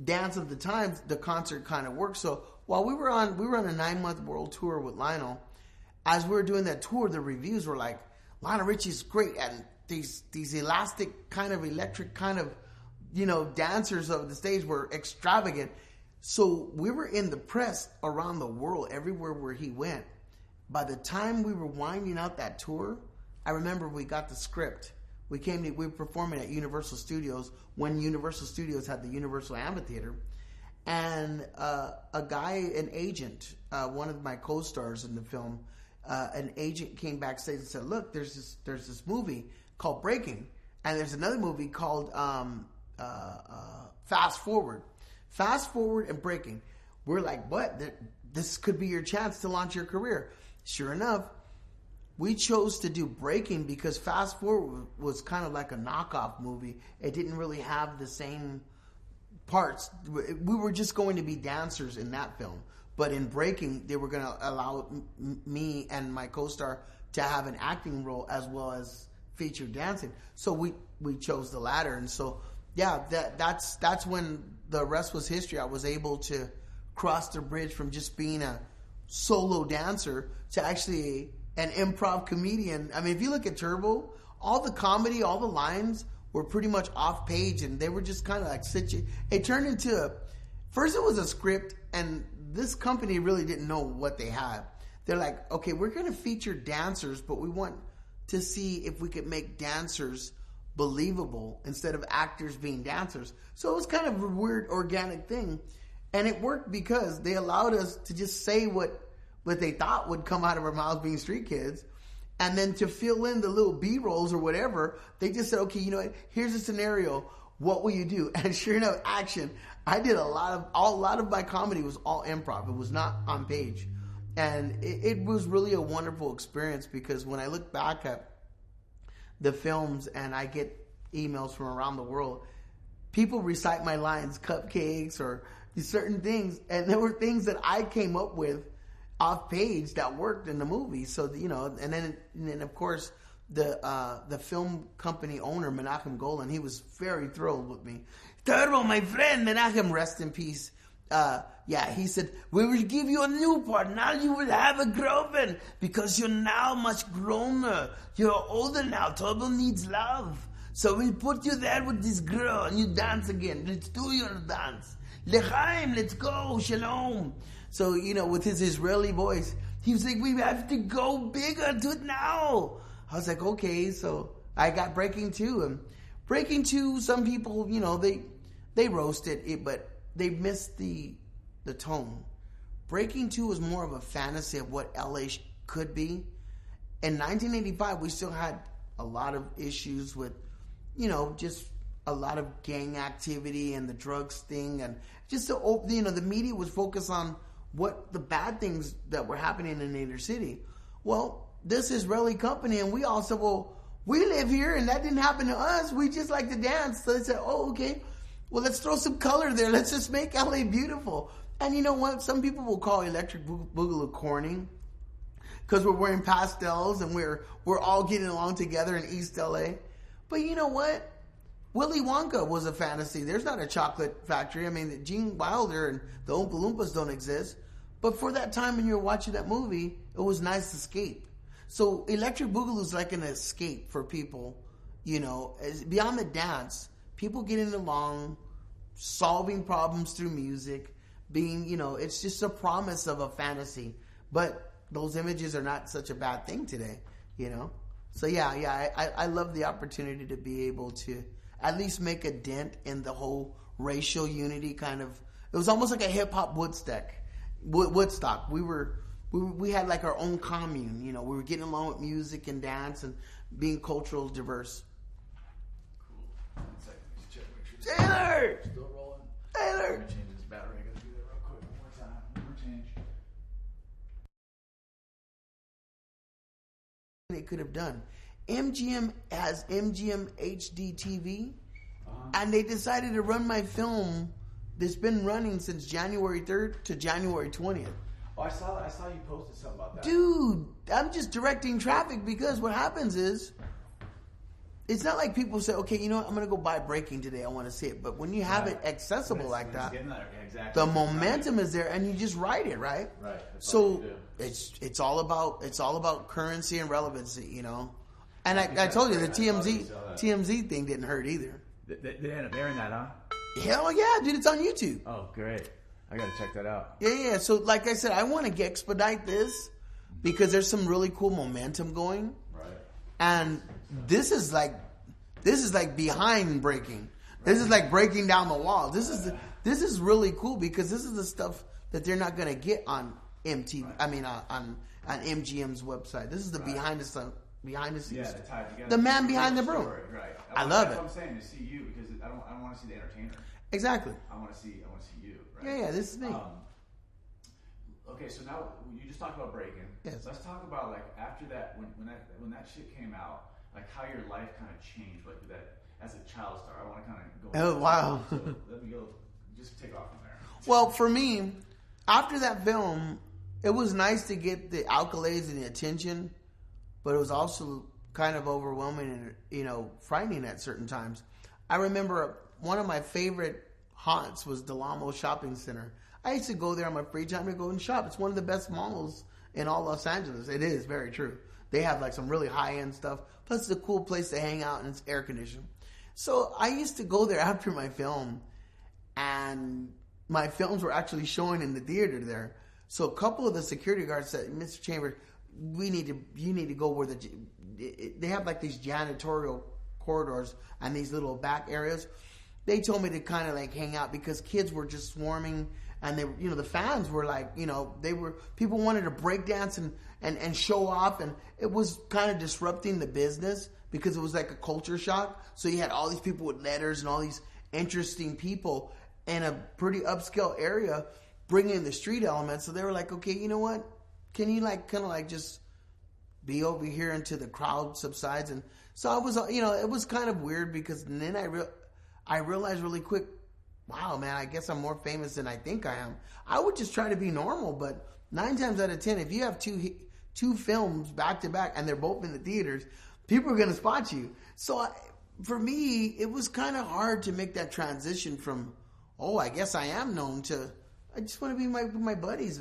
S1: dance of the times, the concert kind of worked. So while we were on a 9-month world tour with Lionel, as we were doing that tour, the reviews were like, Lionel Richie's great, and these elastic kind of electric kind of, dancers of the stage were extravagant. So we were in the press around the world, everywhere where he went. By the time we were winding out that tour, I remember we got the script. We were performing at Universal Studios when Universal Studios had the Universal Amphitheater. And an agent, one of my co-stars in the film, an agent came backstage and said, look, there's this movie called Breaking, and there's another movie called Fast Forward. Fast Forward and Breaking. We're like, what? This could be your chance to launch your career. Sure enough, we chose to do Breaking because Fast Forward was kind of like a knockoff movie. It didn't really have the same parts. We were just going to be dancers in that film. But in Breaking, they were going to allow me and my co-star to have an acting role as well as featured dancing. So we chose the latter. And so, yeah, that's when the rest was history. I was able to cross the bridge from just being a solo dancer to actually an improv comedian. I mean, if you look at Turbo, all the comedy, all the lines were pretty much off page, and they were just kind of like it turned into first it was a script, and this company really didn't know what they had. They're like, okay, we're going to feature dancers, but we want to see if we could make dancers believable instead of actors being dancers. So it was kind of a weird organic thing, and it worked because they allowed us to just say what they thought would come out of our mouths being street kids. And then to fill in the little B-rolls or whatever, they just said, okay, you know what? Here's a scenario. What will you do? And sure enough, action. I did a lot of my comedy was all improv. It was not on page. And it was really a wonderful experience because when I look back at the films and I get emails from around the world, people recite my lines, cupcakes or certain things. And there were things that I came up with off page that worked in the movie. So, and then of course the film company owner, Menachem Golan, he was very thrilled with me. Turbo, my friend, Menachem, rest in peace. He said, we will give you a new part. Now you will have a girlfriend because you're now much growner. You're older now. Turbo needs love. So we'll put you there with this girl and you dance again. Let's do your dance. L'chaim, let's go. Shalom. So, with his Israeli voice, he was like, we have to go bigger. Do it now. I was like, okay. So I got Breaking 2. And Breaking 2, some people, they roasted it, but they missed the tone. Breaking 2 was more of a fantasy of what LA could be. In 1985, we still had a lot of issues with, just a lot of gang activity and the drugs thing. And just, the media was focused on what the bad things that were happening in the inner city. Well, this Israeli company, and we all said, well, we live here and that didn't happen to us. We just like to dance. So they said, oh, okay. Well, let's throw some color there. Let's just make LA beautiful. And you know what? Some people will call Electric Boogaloo corny because we're wearing pastels and we're all getting along together in East LA. But you know what? Willy Wonka was a fantasy. There's not a chocolate factory. I mean, Gene Wilder and the Oompa Loompas don't exist. But for that time when you're watching that movie, it was nice to escape. So Electric Boogaloo is like an escape for people, beyond the dance. People getting along, solving problems through music, being, it's just a promise of a fantasy. But those images are not such a bad thing today, So I love the opportunity to be able to at least make a dent in the whole racial unity kind of. It was almost like a hip hop Woodstock. We had like our own commune, we were getting along with music and dance and being cultural diverse. Taylor!
S2: Still rolling.
S1: Taylor!
S2: I'm gonna change this battery. I gotta do that real quick. One more time. One more change.
S1: They could have done. MGM has MGM HD TV, and they decided to run my film that's been running since January 3rd to January 20th.
S2: Oh, I saw you posted something about that.
S1: Dude, I'm just directing traffic because what happens is it's not like people say, okay, you know what, I'm going to go buy breaking today. I want to see it. But when you have it accessible like that,
S2: exactly.
S1: the momentum is there, and you just write it, right?
S2: Right.
S1: So it's all about currency and relevancy, you know. And I told you the TMZ thing didn't hurt either.
S2: They end up airing that, huh?
S1: Hell yeah, dude! It's on YouTube.
S2: Oh, great! I gotta check that out.
S1: Yeah. So, like I said, I want to expedite this because there's some really cool momentum going.
S2: Right.
S1: And this is like behind breaking. This is like breaking down the wall. This is really cool because this is the stuff that they're not gonna get on MTV. I mean, on MGM's website. This is the behind the scenes.
S2: Yeah, they tie it together.
S1: The man behind the broom.
S2: Story, right.
S1: I love it.
S2: That's what I'm saying, to see you, because I don't want to see the entertainer.
S1: Exactly.
S2: I want to see you, right?
S1: Yeah, this is me.
S2: Okay, so now you just talked about breaking.
S1: Yes.
S2: Let's talk about like after that, when that shit came out, like how your life kind of changed, like that as a child star. I want to kind of go.
S1: Oh wow.
S2: So let me go. Just take off from there.
S1: Well, for me, after that film, it was nice to get the accolades and the attention, but it was also kind of overwhelming and, you know, frightening at certain times. I remember one of my favorite haunts was Del Amo Shopping Center. I used to go there on my free time to go and shop. It's one of the best malls in all Los Angeles. It is very true. They have like some really high-end stuff. Plus, it's a cool place to hang out and it's air conditioned. So I used to go there after my film, and my films were actually showing in the theater there. So a couple of the security guards said, "Mr. Chambers, you need to go where they have like these janitorial corridors and these little back areas." They told me to kind of like hang out because kids were just swarming, and they, you know, the fans were like, you know, people wanted to break dance and show off, and it was kind of disrupting the business because it was like a culture shock. So you had all these people with letters and all these interesting people in a pretty upscale area bringing in the street elements. So they were like, okay, you know what? Can you like kind of like just be over here until the crowd subsides? And so I was, you know, it was kind of weird because then I realized really quick, wow, man, I guess I'm more famous than I think I am. I would just try to be normal, but 9 times out of 10, if you have two films back to back and they're both in the theaters, people are going to spot you. So for me, it was kind of hard to make that transition from, oh, I guess I am known, to I just want to be with my buddies.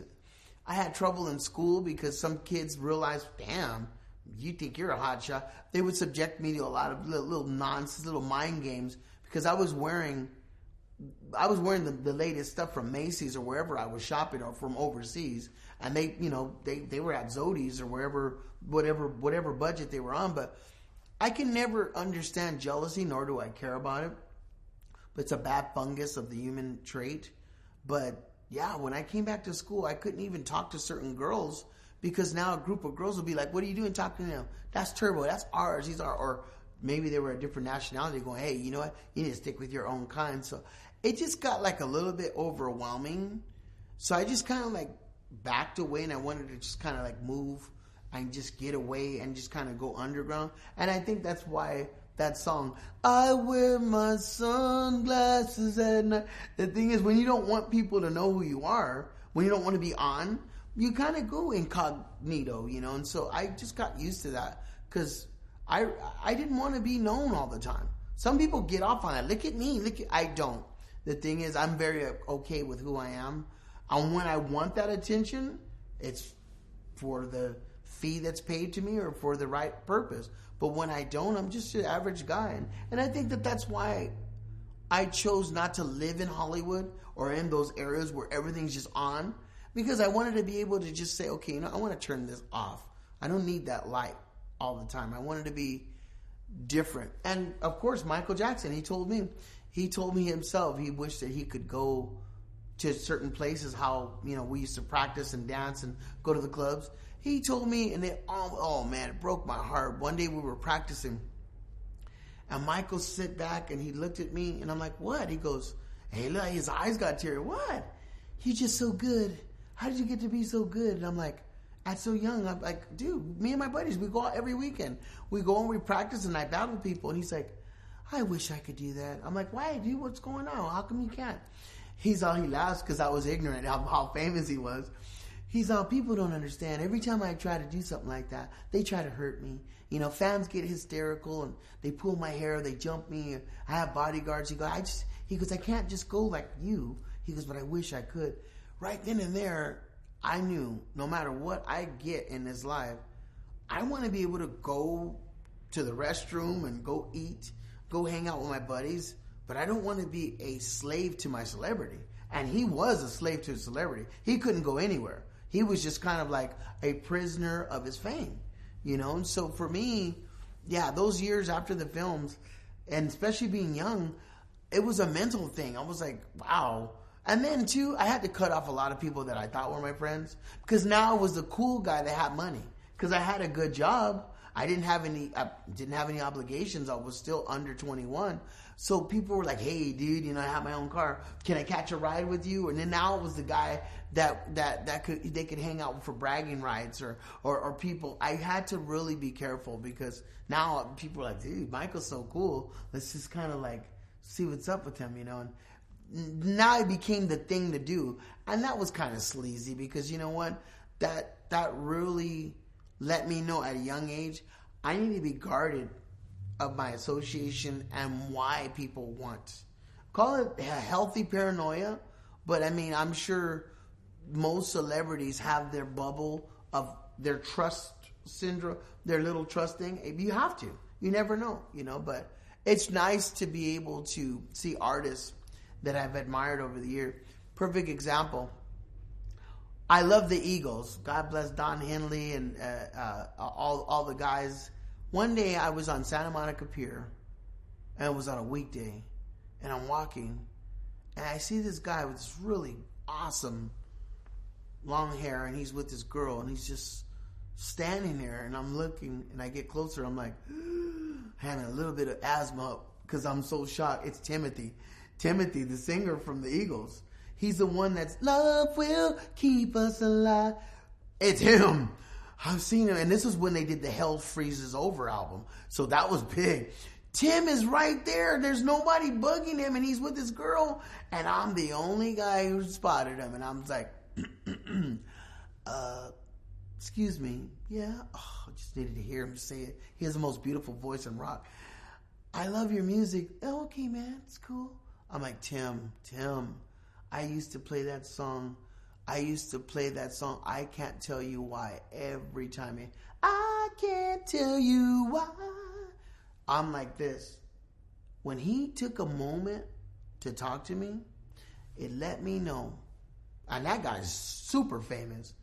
S1: I had trouble in school because some kids realized, damn, you think you're a hot shot. They would subject me to a lot of little nonsense, little mind games, because I was wearing the latest stuff from Macy's or wherever I was shopping, or from overseas, and they, you know, they were at Zodi's or whatever budget they were on. But I can never understand jealousy, nor do I care about it. But it's a bad fungus of the human trait. But yeah, when I came back to school, I couldn't even talk to certain girls because now a group of girls will be like, "What are you doing talking to them? That's Turbo. That's ours. He's our." Or maybe they were a different nationality going, "Hey, you know what? You need to stick with your own kind." So it just got like a little bit overwhelming. So I just kind of like backed away, and I wanted to just kind of like move and just get away and just kind of go underground. And I think that's why that song, "I wear my sunglasses at night." The thing is, when you don't want people to know who you are, when you don't want to be on, you kind of go incognito, you know. And so I just got used to that because I didn't want to be known all the time. Some people get off on it. Look at me. I don't. The thing is, I'm very okay with who I am. And when I want that attention, it's for the fee that's paid to me or for the right purpose. But when I don't, I'm just an average guy. And I think that's why I chose not to live in Hollywood or in those areas where everything's just on. Because I wanted to be able to just say, okay, you know, I want to turn this off. I don't need that light all the time. I wanted to be different. And of course, Michael Jackson, he told me himself, he wished that he could go to certain places, how, you know, we used to practice and dance and go to the clubs. He told me, and oh man, it broke my heart. One day we were practicing, and Michael sit back and he looked at me, and I'm like, "What?" He goes, "Hey, look, his eyes got teary." "What? You're just so good. How did you get to be so good?" And I'm like, at so young, I'm like, dude, me and my buddies, we go out every weekend. We go and we practice, and I battle people. And he's like, "I wish I could do that." I'm like, "Why, dude? What's going on? How come you can't?" He laughs because I was ignorant of how famous he was. He's all, people don't understand. Every time I try to do something like that, they try to hurt me. You know, fans get hysterical and they pull my hair, they jump me. I have bodyguards. He goes, I can't just go like you. He goes, but I wish I could. Right then and there, I knew no matter what I get in this life, I want to be able to go to the restroom and go eat, go hang out with my buddies, but I don't want to be a slave to my celebrity. And he was a slave to his celebrity. He couldn't go anywhere. He was just kind of like a prisoner of his fame, you know? And so for me, yeah, those years after the films, and especially being young, it was a mental thing. I was like, wow. And then too, I had to cut off a lot of people that I thought were my friends, because now I was the cool guy that had money, because I had a good job. I didn't have any obligations. I was still under 21. So people were like, hey, dude, you know, I have my own car. Can I catch a ride with you? And then now it was the guy that they could hang out for bragging rights or people. I had to really be careful, because now people are like, dude, Michael's so cool. Let's just kind of like see what's up with him, you know. And now it became the thing to do. And that was kind of sleazy, because you know what? That really let me know at a young age, I need to be guarded of my association and why people want. Call it a healthy paranoia, but I mean, I'm sure most celebrities have their bubble of their trust syndrome, their little trust thing. You have to. You never know, you know, but it's nice to be able to see artists that I've admired over the year. Perfect example. I love the Eagles. God bless Don Henley and all the guys. One day I was on Santa Monica Pier, and it was on a weekday, and I'm walking, and I see this guy with this really awesome long hair, and he's with this girl, and he's just standing there, and I'm looking, and I get closer, I'm like, having a little bit of asthma because I'm so shocked. It's Timothy, the singer from the Eagles. He's the one that's, love will keep us alive. It's him. I've seen him, and this is when they did the Hell Freezes Over album, so that was big. Tim is right there. There's nobody bugging him, and he's with this girl, and I'm the only guy who spotted him, and I'm like, excuse me, yeah? Oh, I just needed to hear him say it. He has the most beautiful voice in rock. I love your music. Oh, okay, man, it's cool. I'm like, Tim, I used to play that song. I can't tell you why every time. I can't tell you why. I'm like this. When he took a moment to talk to me, it let me know. And that guy's super famous.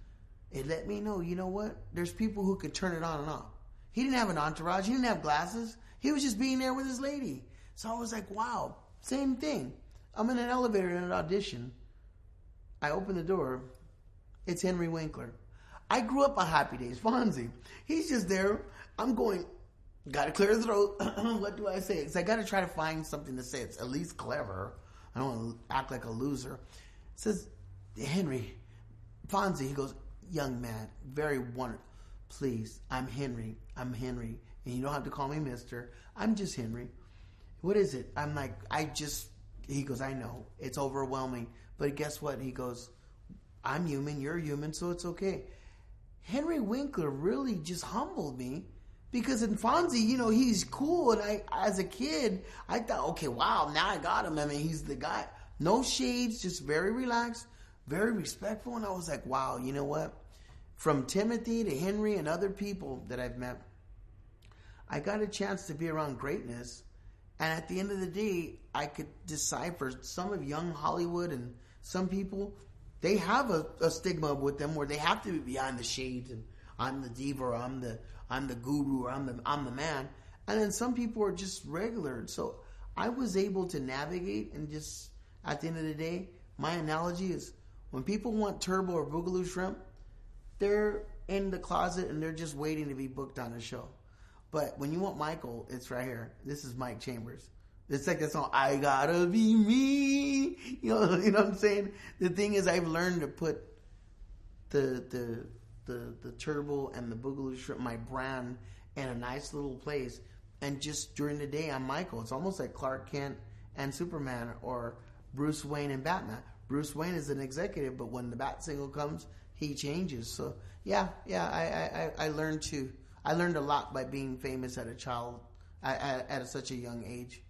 S1: It let me know, you know what? There's people who could turn it on and off. He didn't have an entourage. He didn't have glasses. He was just being there with his lady. So I was like, wow, same thing. I'm in an elevator in an audition. I open the door. It's Henry Winkler. I grew up on Happy Days. Fonzie. He's just there. I'm going, got to clear the throat. What do I say? Because I got to try to find something to say. It's at least clever. I don't want to act like a loser. It says, Henry. Fonzie. He goes, young man, very wonderful. Please, I'm Henry. And you don't have to call me mister. I'm just Henry. What is it? I'm like, he goes, I know. It's overwhelming. But guess what? He goes, I'm human, you're human, so it's okay. Henry Winkler really just humbled me, because in Fonzie, you know, he's cool. And as a kid, I thought, okay, wow, now I got him. I mean, he's the guy. No shades, just very relaxed, very respectful. And I was like, wow, you know what? From Timothy to Henry and other people that I've met, I got a chance to be around greatness. And at the end of the day, I could decipher some of young Hollywood, and some people, they have a stigma with them where they have to be behind the shades, and I'm the diva, or I'm the guru, or I'm the man. And then some people are just regular. So I was able to navigate, and just at the end of the day, my analogy is, when people want Turbo or Boogaloo Shrimp, they're in the closet and they're just waiting to be booked on a show. But when you want Michael, it's right here. This is Mike Chambers. It's like that song, I gotta be me. You know what I'm saying? The thing is, I've learned to put the Turbo and the Boogaloo Shrimp, my brand, in a nice little place. And just during the day, I'm Michael. It's almost like Clark Kent and Superman, or Bruce Wayne and Batman. Bruce Wayne is an executive, but when the Bat single comes, he changes. So I learned a lot by being famous at a child at such a young age.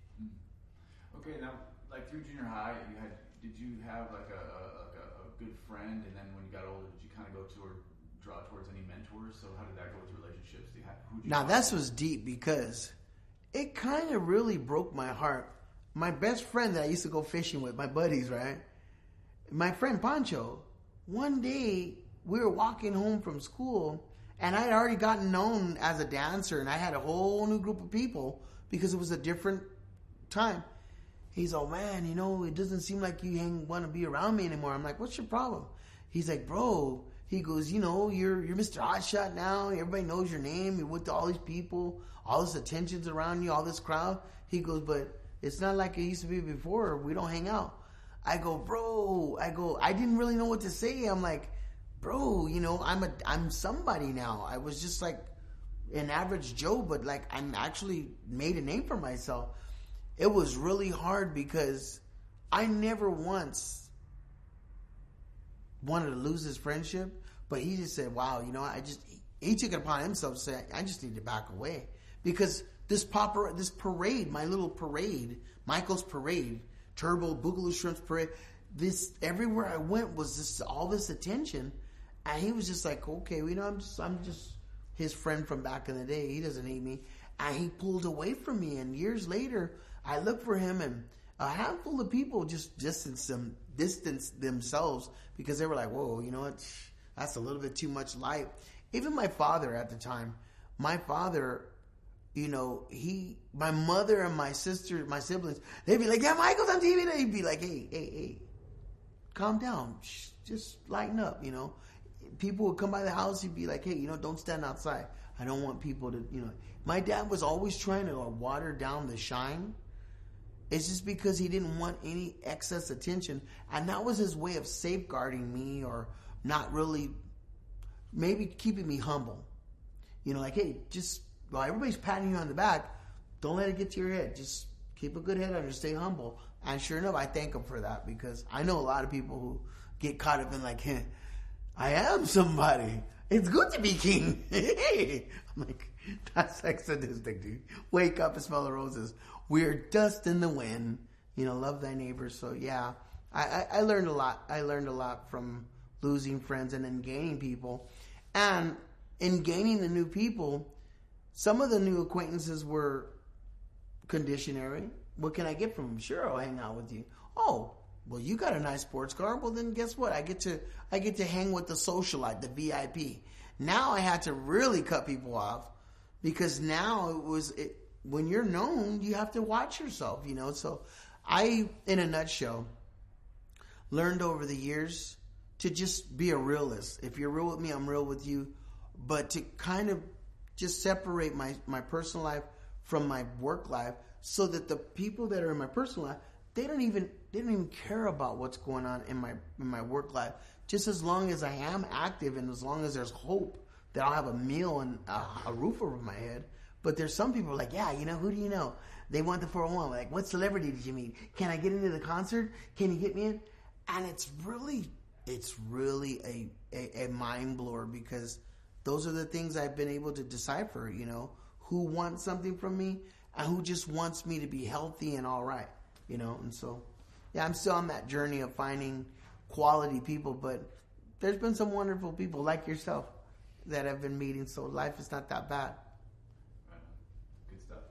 S2: Okay, now like through junior high, did you have like a good friend, and then when you got older, did you kind of draw towards any mentors? So how did that go with relationships?
S1: Now this was deep because it kind of really broke my heart. My best friend that I used to go fishing with, my buddies, right? My friend Pancho, one day we were walking home from school and I had already gotten known as a dancer and I had a whole new group of people because it was a different time. He's like, man, it doesn't seem like you want to be around me anymore. I'm like, what's your problem? He's like, bro, he goes, you're Mr. Hotshot now. Everybody knows your name. You're with all these people, all this attention's around you, all this crowd. He goes, but it's not like it used to be before. We don't hang out. I go, bro. I didn't really know what to say. I'm like, bro, I'm somebody now. I was just like an average Joe, but like I'm actually made a name for myself. It was really hard because I never once wanted to lose his friendship, but he just said, wow, he took it upon himself to say, I just need to back away because this parade, my little parade, Michael's parade, Turbo, Boogaloo Shrimp's parade, everywhere I went was just all this attention. And he was just like, okay, I'm just his friend from back in the day. He doesn't hate me. And he pulled away from me. And years later, I looked for him and a handful of people just distanced themselves because they were like, whoa, that's a little bit too much light. Even my father at the time, my mother and my sister, my siblings, they'd be like, yeah, Michael's on TV. And he'd be like, hey, calm down. Just lighten up, People would come by the house. He'd be like, hey, don't stand outside. I don't want people to, My dad was always trying to water down the shine. It's just because he didn't want any excess attention. And that was his way of safeguarding me or not really, maybe keeping me humble. Like, hey, while everybody's patting you on the back, don't let it get to your head. Just keep a good head on you, stay humble. And sure enough, I thank him for that because I know a lot of people who get caught up in like, hey, I am somebody. It's good to be king. I'm like, that's like sadistic, dude. Wake up and smell the roses. We're dust in the wind. Love thy neighbors. So yeah, I learned a lot. I learned a lot from losing friends and then gaining people. And in gaining the new people, some of the new acquaintances were conditionary. What can I get from them? Sure, I'll hang out with you. Oh, well, you got a nice sports car. Well, then guess what? I get to hang with the socialite, the VIP. Now I had to really cut people off because now when you're known, you have to watch yourself, So I, in a nutshell, learned over the years to just be a realist. If you're real with me, I'm real with you. But to kind of just separate my personal life from my work life so that the people that are in my personal life, they don't even care about what's going on in my work life. Just as long as I am active and as long as there's hope that I'll have a meal and a roof over my head. But there's some people like, yeah, who do you know? They want the 401. Like, what celebrity did you meet? Can I get into the concert? Can you get me in? And it's really a mind blower because those are the things I've been able to decipher, who wants something from me and who just wants me to be healthy and all right, And so, yeah, I'm still on that journey of finding quality people, but there's been some wonderful people like yourself that I've been meeting, so life is not that bad.
S2: Good stuff.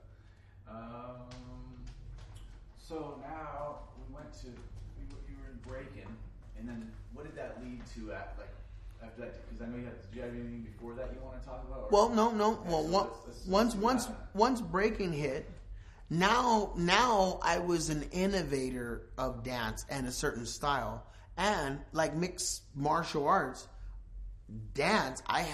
S2: So now we went to, you were in break-in, and then what did that lead to after that? Because I know did you have anything before that you want to talk about?
S1: Well, no. Well, once breaking hit, now I was an innovator of dance and a certain style. And like mixed martial arts, dance, I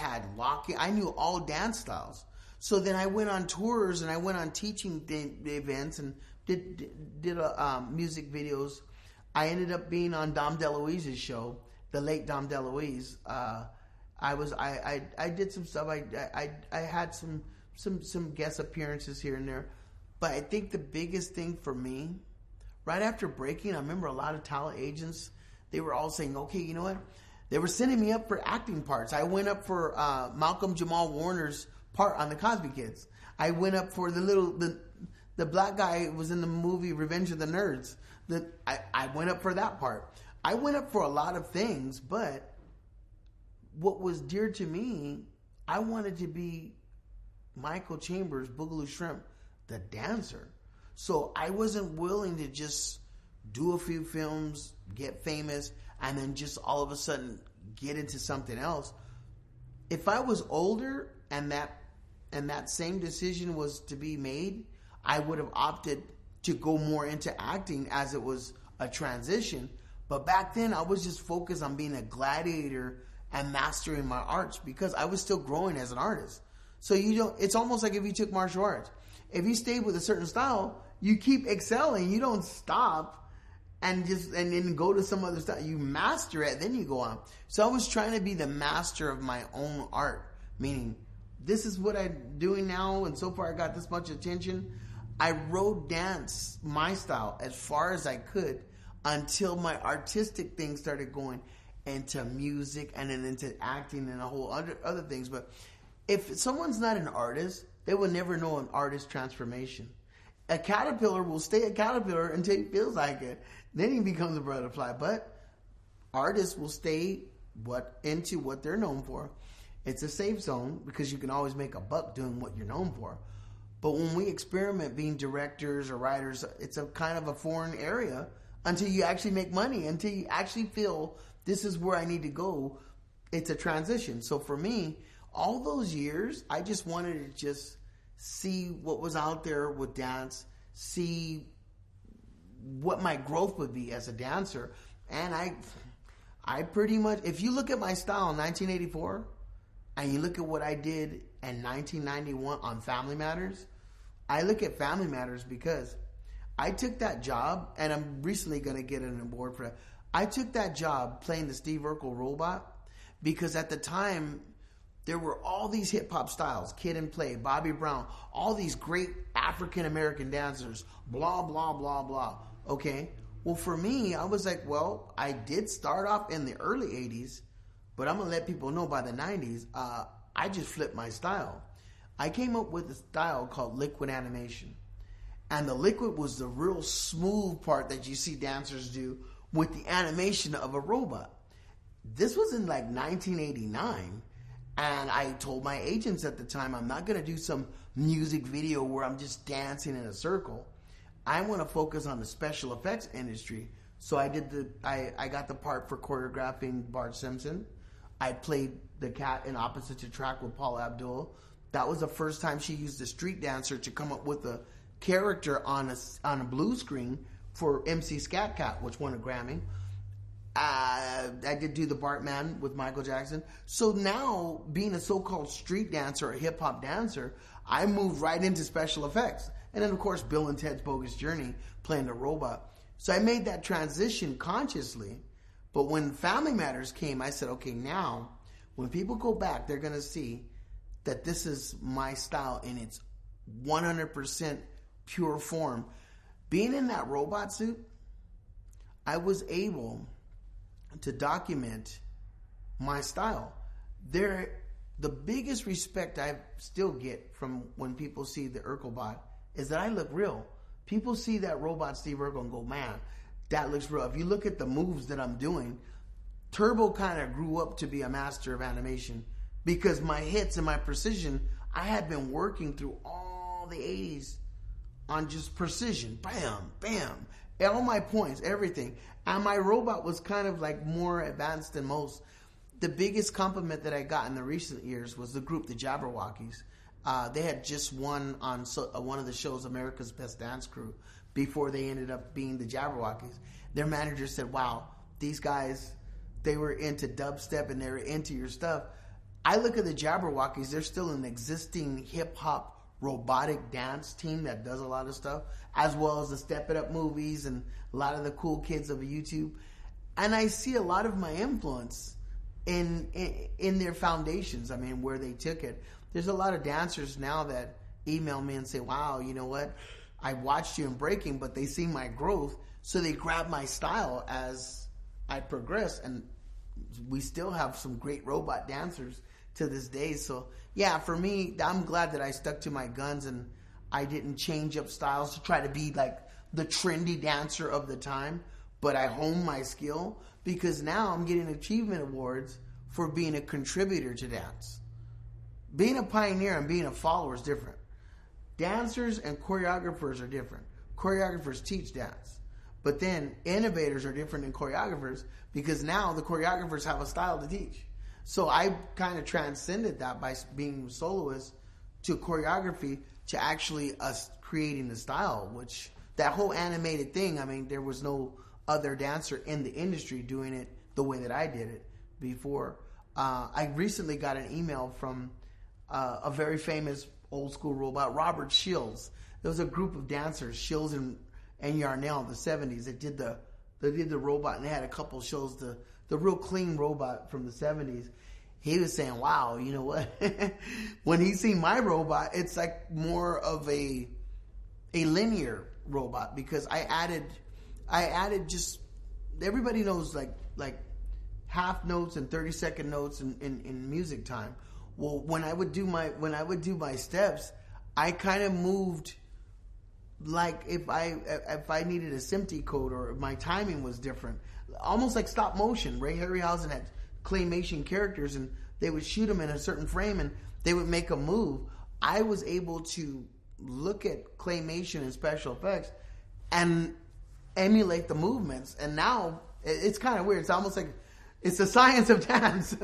S1: knew all dance styles. So then I went on tours and I went on teaching events and did music videos. I ended up being on Dom DeLuise's show, the late Dom DeLuise. I did some stuff. I had some guest appearances here and there. But I think the biggest thing for me, right after breaking, I remember a lot of talent agents, they were all saying, okay, you know what? They were sending me up for acting parts. I went up for Malcolm Jamal Warner's part on the Cosby Kids. I went up for the black guy who was in the movie Revenge of the Nerds. I went up for that part. I went up for a lot of things, but what was dear to me, I wanted to be Michael Chambers, Boogaloo Shrimp, the dancer. So I wasn't willing to just do a few films, get famous, and then just all of a sudden get into something else. If I was older and that same decision was to be made, I would have opted to go more into acting as it was a transition. But back then I was just focused on being a gladiator and mastering my arts because I was still growing as an artist. So it's almost like if you took martial arts. If you stayed with a certain style, you keep excelling. You don't stop and then go to some other style. You master it, then you go on. So I was trying to be the master of my own art, meaning this is what I'm doing now, and so far I got this much attention. I rode dance, my style, as far as I could until my artistic thing started going into music and then into acting and a whole other things. But if someone's not an artist, they will never know an artist transformation. A caterpillar will stay a caterpillar until he feels like it. Then he becomes a butterfly. But artists will stay into what they're known for. It's a safe zone because you can always make a buck doing what you're known for. But when we experiment being directors or writers, it's a kind of a foreign area until you actually make money, until you actually feel this is where I need to go. It's a transition. So for me, all those years, I just wanted to just see what was out there with dance, see what my growth would be as a dancer. And I pretty much, if you look at my style in 1984 and you look at what I did in 1991 on Family Matters, I look at Family Matters because I took that job, and I'm recently going to get an award for that. I took that job playing the Steve Urkel robot because at the time, there were all these hip-hop styles, Kid and Play, Bobby Brown, all these great African-American dancers, blah, blah, blah, blah. Okay? Well, for me, I was like, well, I did start off in the early 80s, but I'm going to let people know by the 90s, I just flipped my style. I came up with a style called liquid animation. And the liquid was the real smooth part that you see dancers do with the animation of a robot. This was in like 1989. And I told my agents at the time, I'm not going to do some music video where I'm just dancing in a circle. I want to focus on the special effects industry. So I got the part for choreographing Bart Simpson. I played the cat in Opposite to Track with Paula Abdul. That was the first time she used a street dancer to come up with a character on a blue screen for MC Scat Cat, which won a Grammy. I did do the Bartman with Michael Jackson. So now, being a so-called street dancer or hip-hop dancer, I moved right into special effects. And then, of course, Bill and Ted's Bogus Journey, playing the robot. So I made that transition consciously. But when Family Matters came, I said, okay, now, when people go back, they're going to see that this is my style in its 100% pure form. Being in that robot suit, I was able to document my style. The biggest respect I still get from when people see the Urkelbot is that I look real. People see that robot Steve Urkel and go, man, that looks real. If you look at the moves that I'm doing, Turbo kind of grew up to be a master of animation because my hits and my precision, I had been working through all the 80s on just precision. Bam, bam. All my points, everything. And my robot was kind of like more advanced than most. The biggest compliment that I got in the recent years was the group, the Jabberwockies. They had just won on one of the shows, America's Best Dance Crew, before they ended up being the Jabberwockies. Their manager said, wow, these guys, they were into dubstep and they were into your stuff. I look at the Jabberwockies, they're still an existing hip-hop robotic dance team that does a lot of stuff, as well as the Step It Up movies and a lot of the cool kids of YouTube. And I see a lot of my influence in their foundations, I mean, where they took it. There's a lot of dancers now that email me and say, wow, you know what? I watched you in breaking, but they see my growth, so they grab my style as I progress. And we still have some great robot dancers to this day. So yeah, for me, I'm glad that I stuck to my guns and I didn't change up styles to try to be like the trendy dancer of the time, but I honed my skill because now I'm getting achievement awards for being a contributor to dance. Being a pioneer and being a follower is different. Dancers and choreographers are different. Choreographers teach dance. But then innovators are different than choreographers because now the choreographers have a style to teach. So I kind of transcended that by being a soloist to choreography to actually us creating the style, which that whole animated thing, I mean, there was no other dancer in the industry doing it the way that I did it before. I recently got an email from a very famous old school robot, Robert Shields. There was a group of dancers, Shields and Yarnell in the 70s that did the robot, and they had a couple shows, the real clean robot from the 70s. He was saying, wow, you know what? When he seen my robot, it's like more of a linear robot because I added just, everybody knows like half notes and 30-second notes in music time. Well, when I would do my steps, I kind of moved like if I needed a sympty code or my timing was different, almost like stop motion. Ray Harryhausen had claymation characters, and they would shoot them in a certain frame, and they would make a move. I was able to look at claymation and special effects and emulate the movements, and now it's kind of weird. It's almost like it's the science of dance.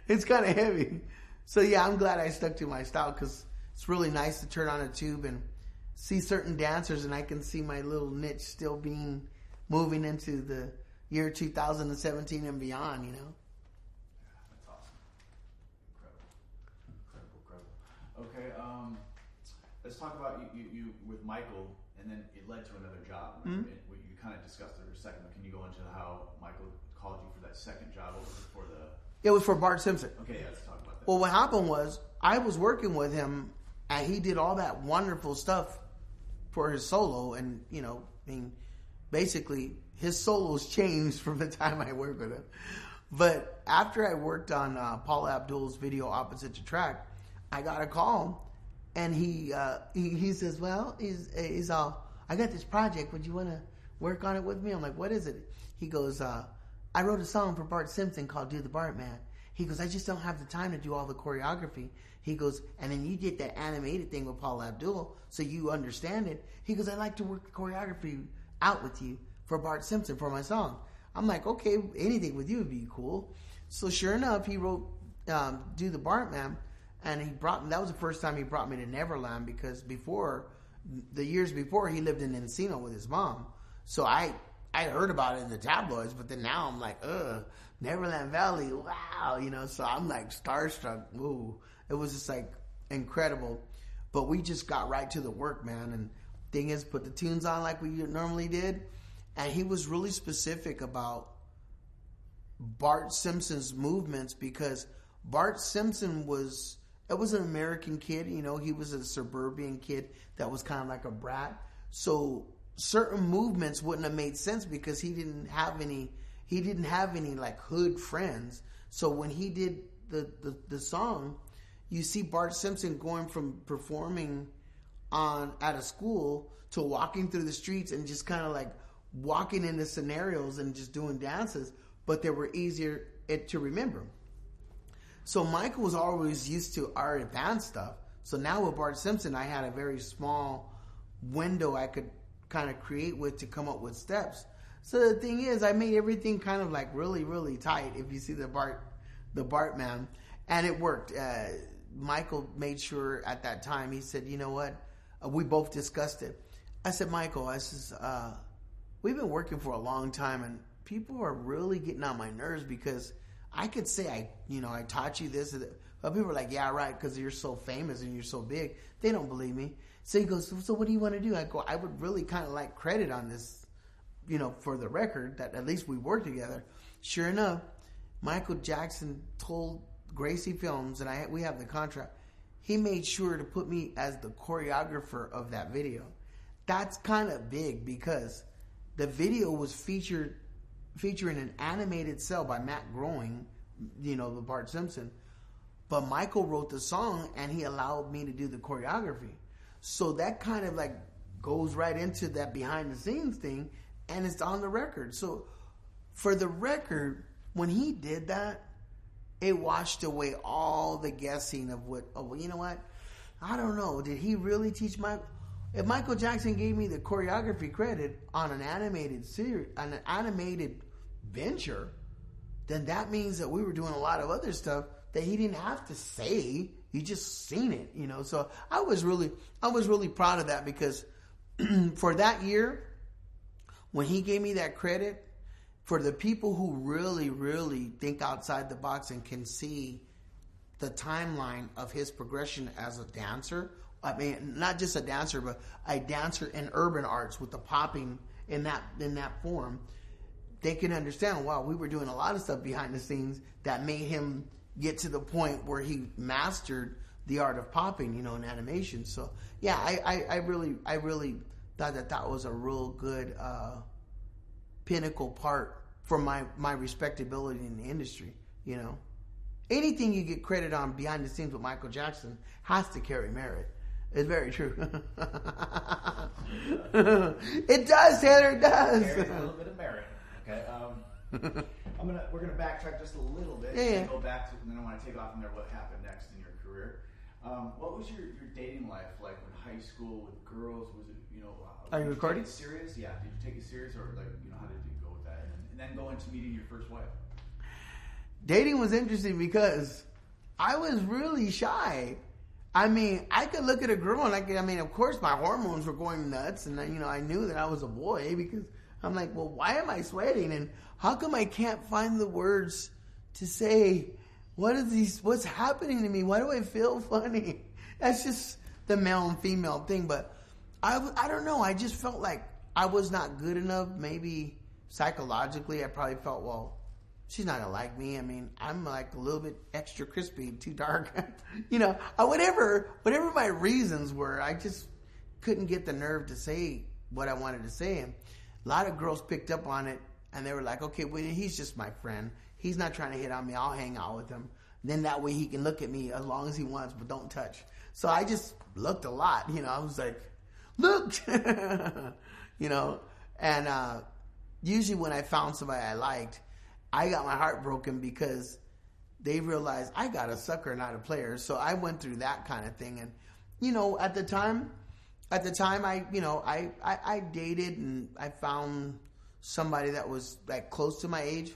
S1: It's kind of heavy. So yeah, I'm glad I stuck to my style because it's really nice to turn on a tube and see certain dancers, and I can see my little niche still being moving into the year 2017 and beyond, you know?
S2: Yeah, that's awesome. Incredible. Okay, let's talk about you with Michael, and then it led to another job. Mm-hmm. You kind of discussed it for a second, but can you go into how Michael called you for that second job? What was it for
S1: It was for Bart Simpson.
S2: Okay, yeah, let's talk about that.
S1: Well, what happened was I was working with him, and he did all that wonderful stuff for his solo, and you know, I mean, basically his solos changed from the time I worked with him. But after I worked on Paula Abdul's video Opposite Attract, I got a call, and he says, "Well, he's all, I got this project. Would you want to work on it with me?" I'm like, "What is it?" He goes, "I wrote a song for Bart Simpson called Do the Bart Man." He goes, "I just don't have the time to do all the choreography." He goes, "And then you did that animated thing with Paula Abdul, so you understand it." He goes, "I'd like to work the choreography out with you for Bart Simpson for my song." I'm like, "Okay, anything with you would be cool." So sure enough, he wrote Do the Bart Man, and he brought me. That was the first time he brought me to Neverland, because the years before, he lived in Encino with his mom. So I heard about it in the tabloids, but then now I'm like, Neverland Valley, wow, you know. So I'm like starstruck. Ooh, it was just like incredible. But we just got right to the work, man. And thing is, put the tunes on like we normally did, and he was really specific about Bart Simpson's movements, because Bart Simpson was an American kid, you know. He was a suburban kid that was kind of like a brat. So certain movements wouldn't have made sense because he didn't have any like hood friends. So when he did the song, you see Bart Simpson going from performing at a school to walking through the streets and just kind of like walking into scenarios and just doing dances, but they were easier to remember. So Michael was always used to our advanced stuff. So now with Bart Simpson, I had a very small window I could kind of create with to come up with steps. So the thing is, I made everything kind of like really, really tight. If you see the Bart Man, and it worked. Michael made sure at that time, he said, "You know what?" We both discussed it. I said, "Michael, we've been working for a long time, and people are really getting on my nerves because I could say I taught you this, but people are like, yeah, right, because you're so famous and you're so big. They don't believe me." So he goes, "So what do you want to do?" I go, "I would really kind of like credit on this, you know, for the record that at least we work together." Sure enough, Michael Jackson told Gracie Films, and we have the contract. He made sure to put me as the choreographer of that video. That's kind of big because the video was featured featuring an animated cell by Matt Groening, the Bart Simpson. But Michael wrote the song and he allowed me to do the choreography. So that kind of like goes right into that behind the scenes thing, and it's on the record. So for the record, when he did that, it washed away all the guessing of what, you know what? I don't know. Did he really teach Michael? If Michael Jackson gave me the choreography credit on an animated series, on an animated venture, then that means that we were doing a lot of other stuff that he didn't have to say. You just seen it, So I was really proud of that, because for that year, when he gave me that credit, for the people who really, really think outside the box and can see the timeline of his progression as a dancer, I mean, not just a dancer, but a dancer in urban arts with the popping in that form, they can understand, wow, we were doing a lot of stuff behind the scenes that made him get to the point where he mastered the art of popping, in animation. So yeah, I really thought that was a real good pinnacle part for my respectability in the industry. Anything you get credit on behind the scenes with Michael Jackson has to carry merit. It's very true. It does, Taylor. It does.
S2: Carries a little bit of merit. Okay. We're gonna backtrack just a little bit.
S1: Yeah.
S2: And go back to, and then I want to take off from there. What happened next in your career? What was your dating life like in high school with girls? Was it
S1: Are you recording?
S2: Did you take it serious? Yeah. Did you take it serious, or how did you go with that? And then go into meeting your first wife.
S1: Dating was interesting because I was really shy. I mean, I could look at a girl and of course my hormones were going nuts, and I knew that I was a boy, because I'm like, well, why am I sweating? And how come I can't find the words to say, what's happening to me? Why do I feel funny? That's just the male and female thing. But I don't know. I just felt like I was not good enough. Maybe psychologically, I probably felt, well, she's not gonna like me. I mean, I'm like a little bit extra crispy, too dark. Whatever my reasons were, I just couldn't get the nerve to say what I wanted to say. And a lot of girls picked up on it, and they were like, okay, well, he's just my friend. He's not trying to hit on me. I'll hang out with him. Then that way he can look at me as long as he wants, but don't touch. So I just looked a lot. I was like, looked. And usually when I found somebody I liked, I got my heart broken because they realized I got a sucker, not a player. So I went through that kind of thing. And, at the time I dated, and I found somebody that was like close to my age.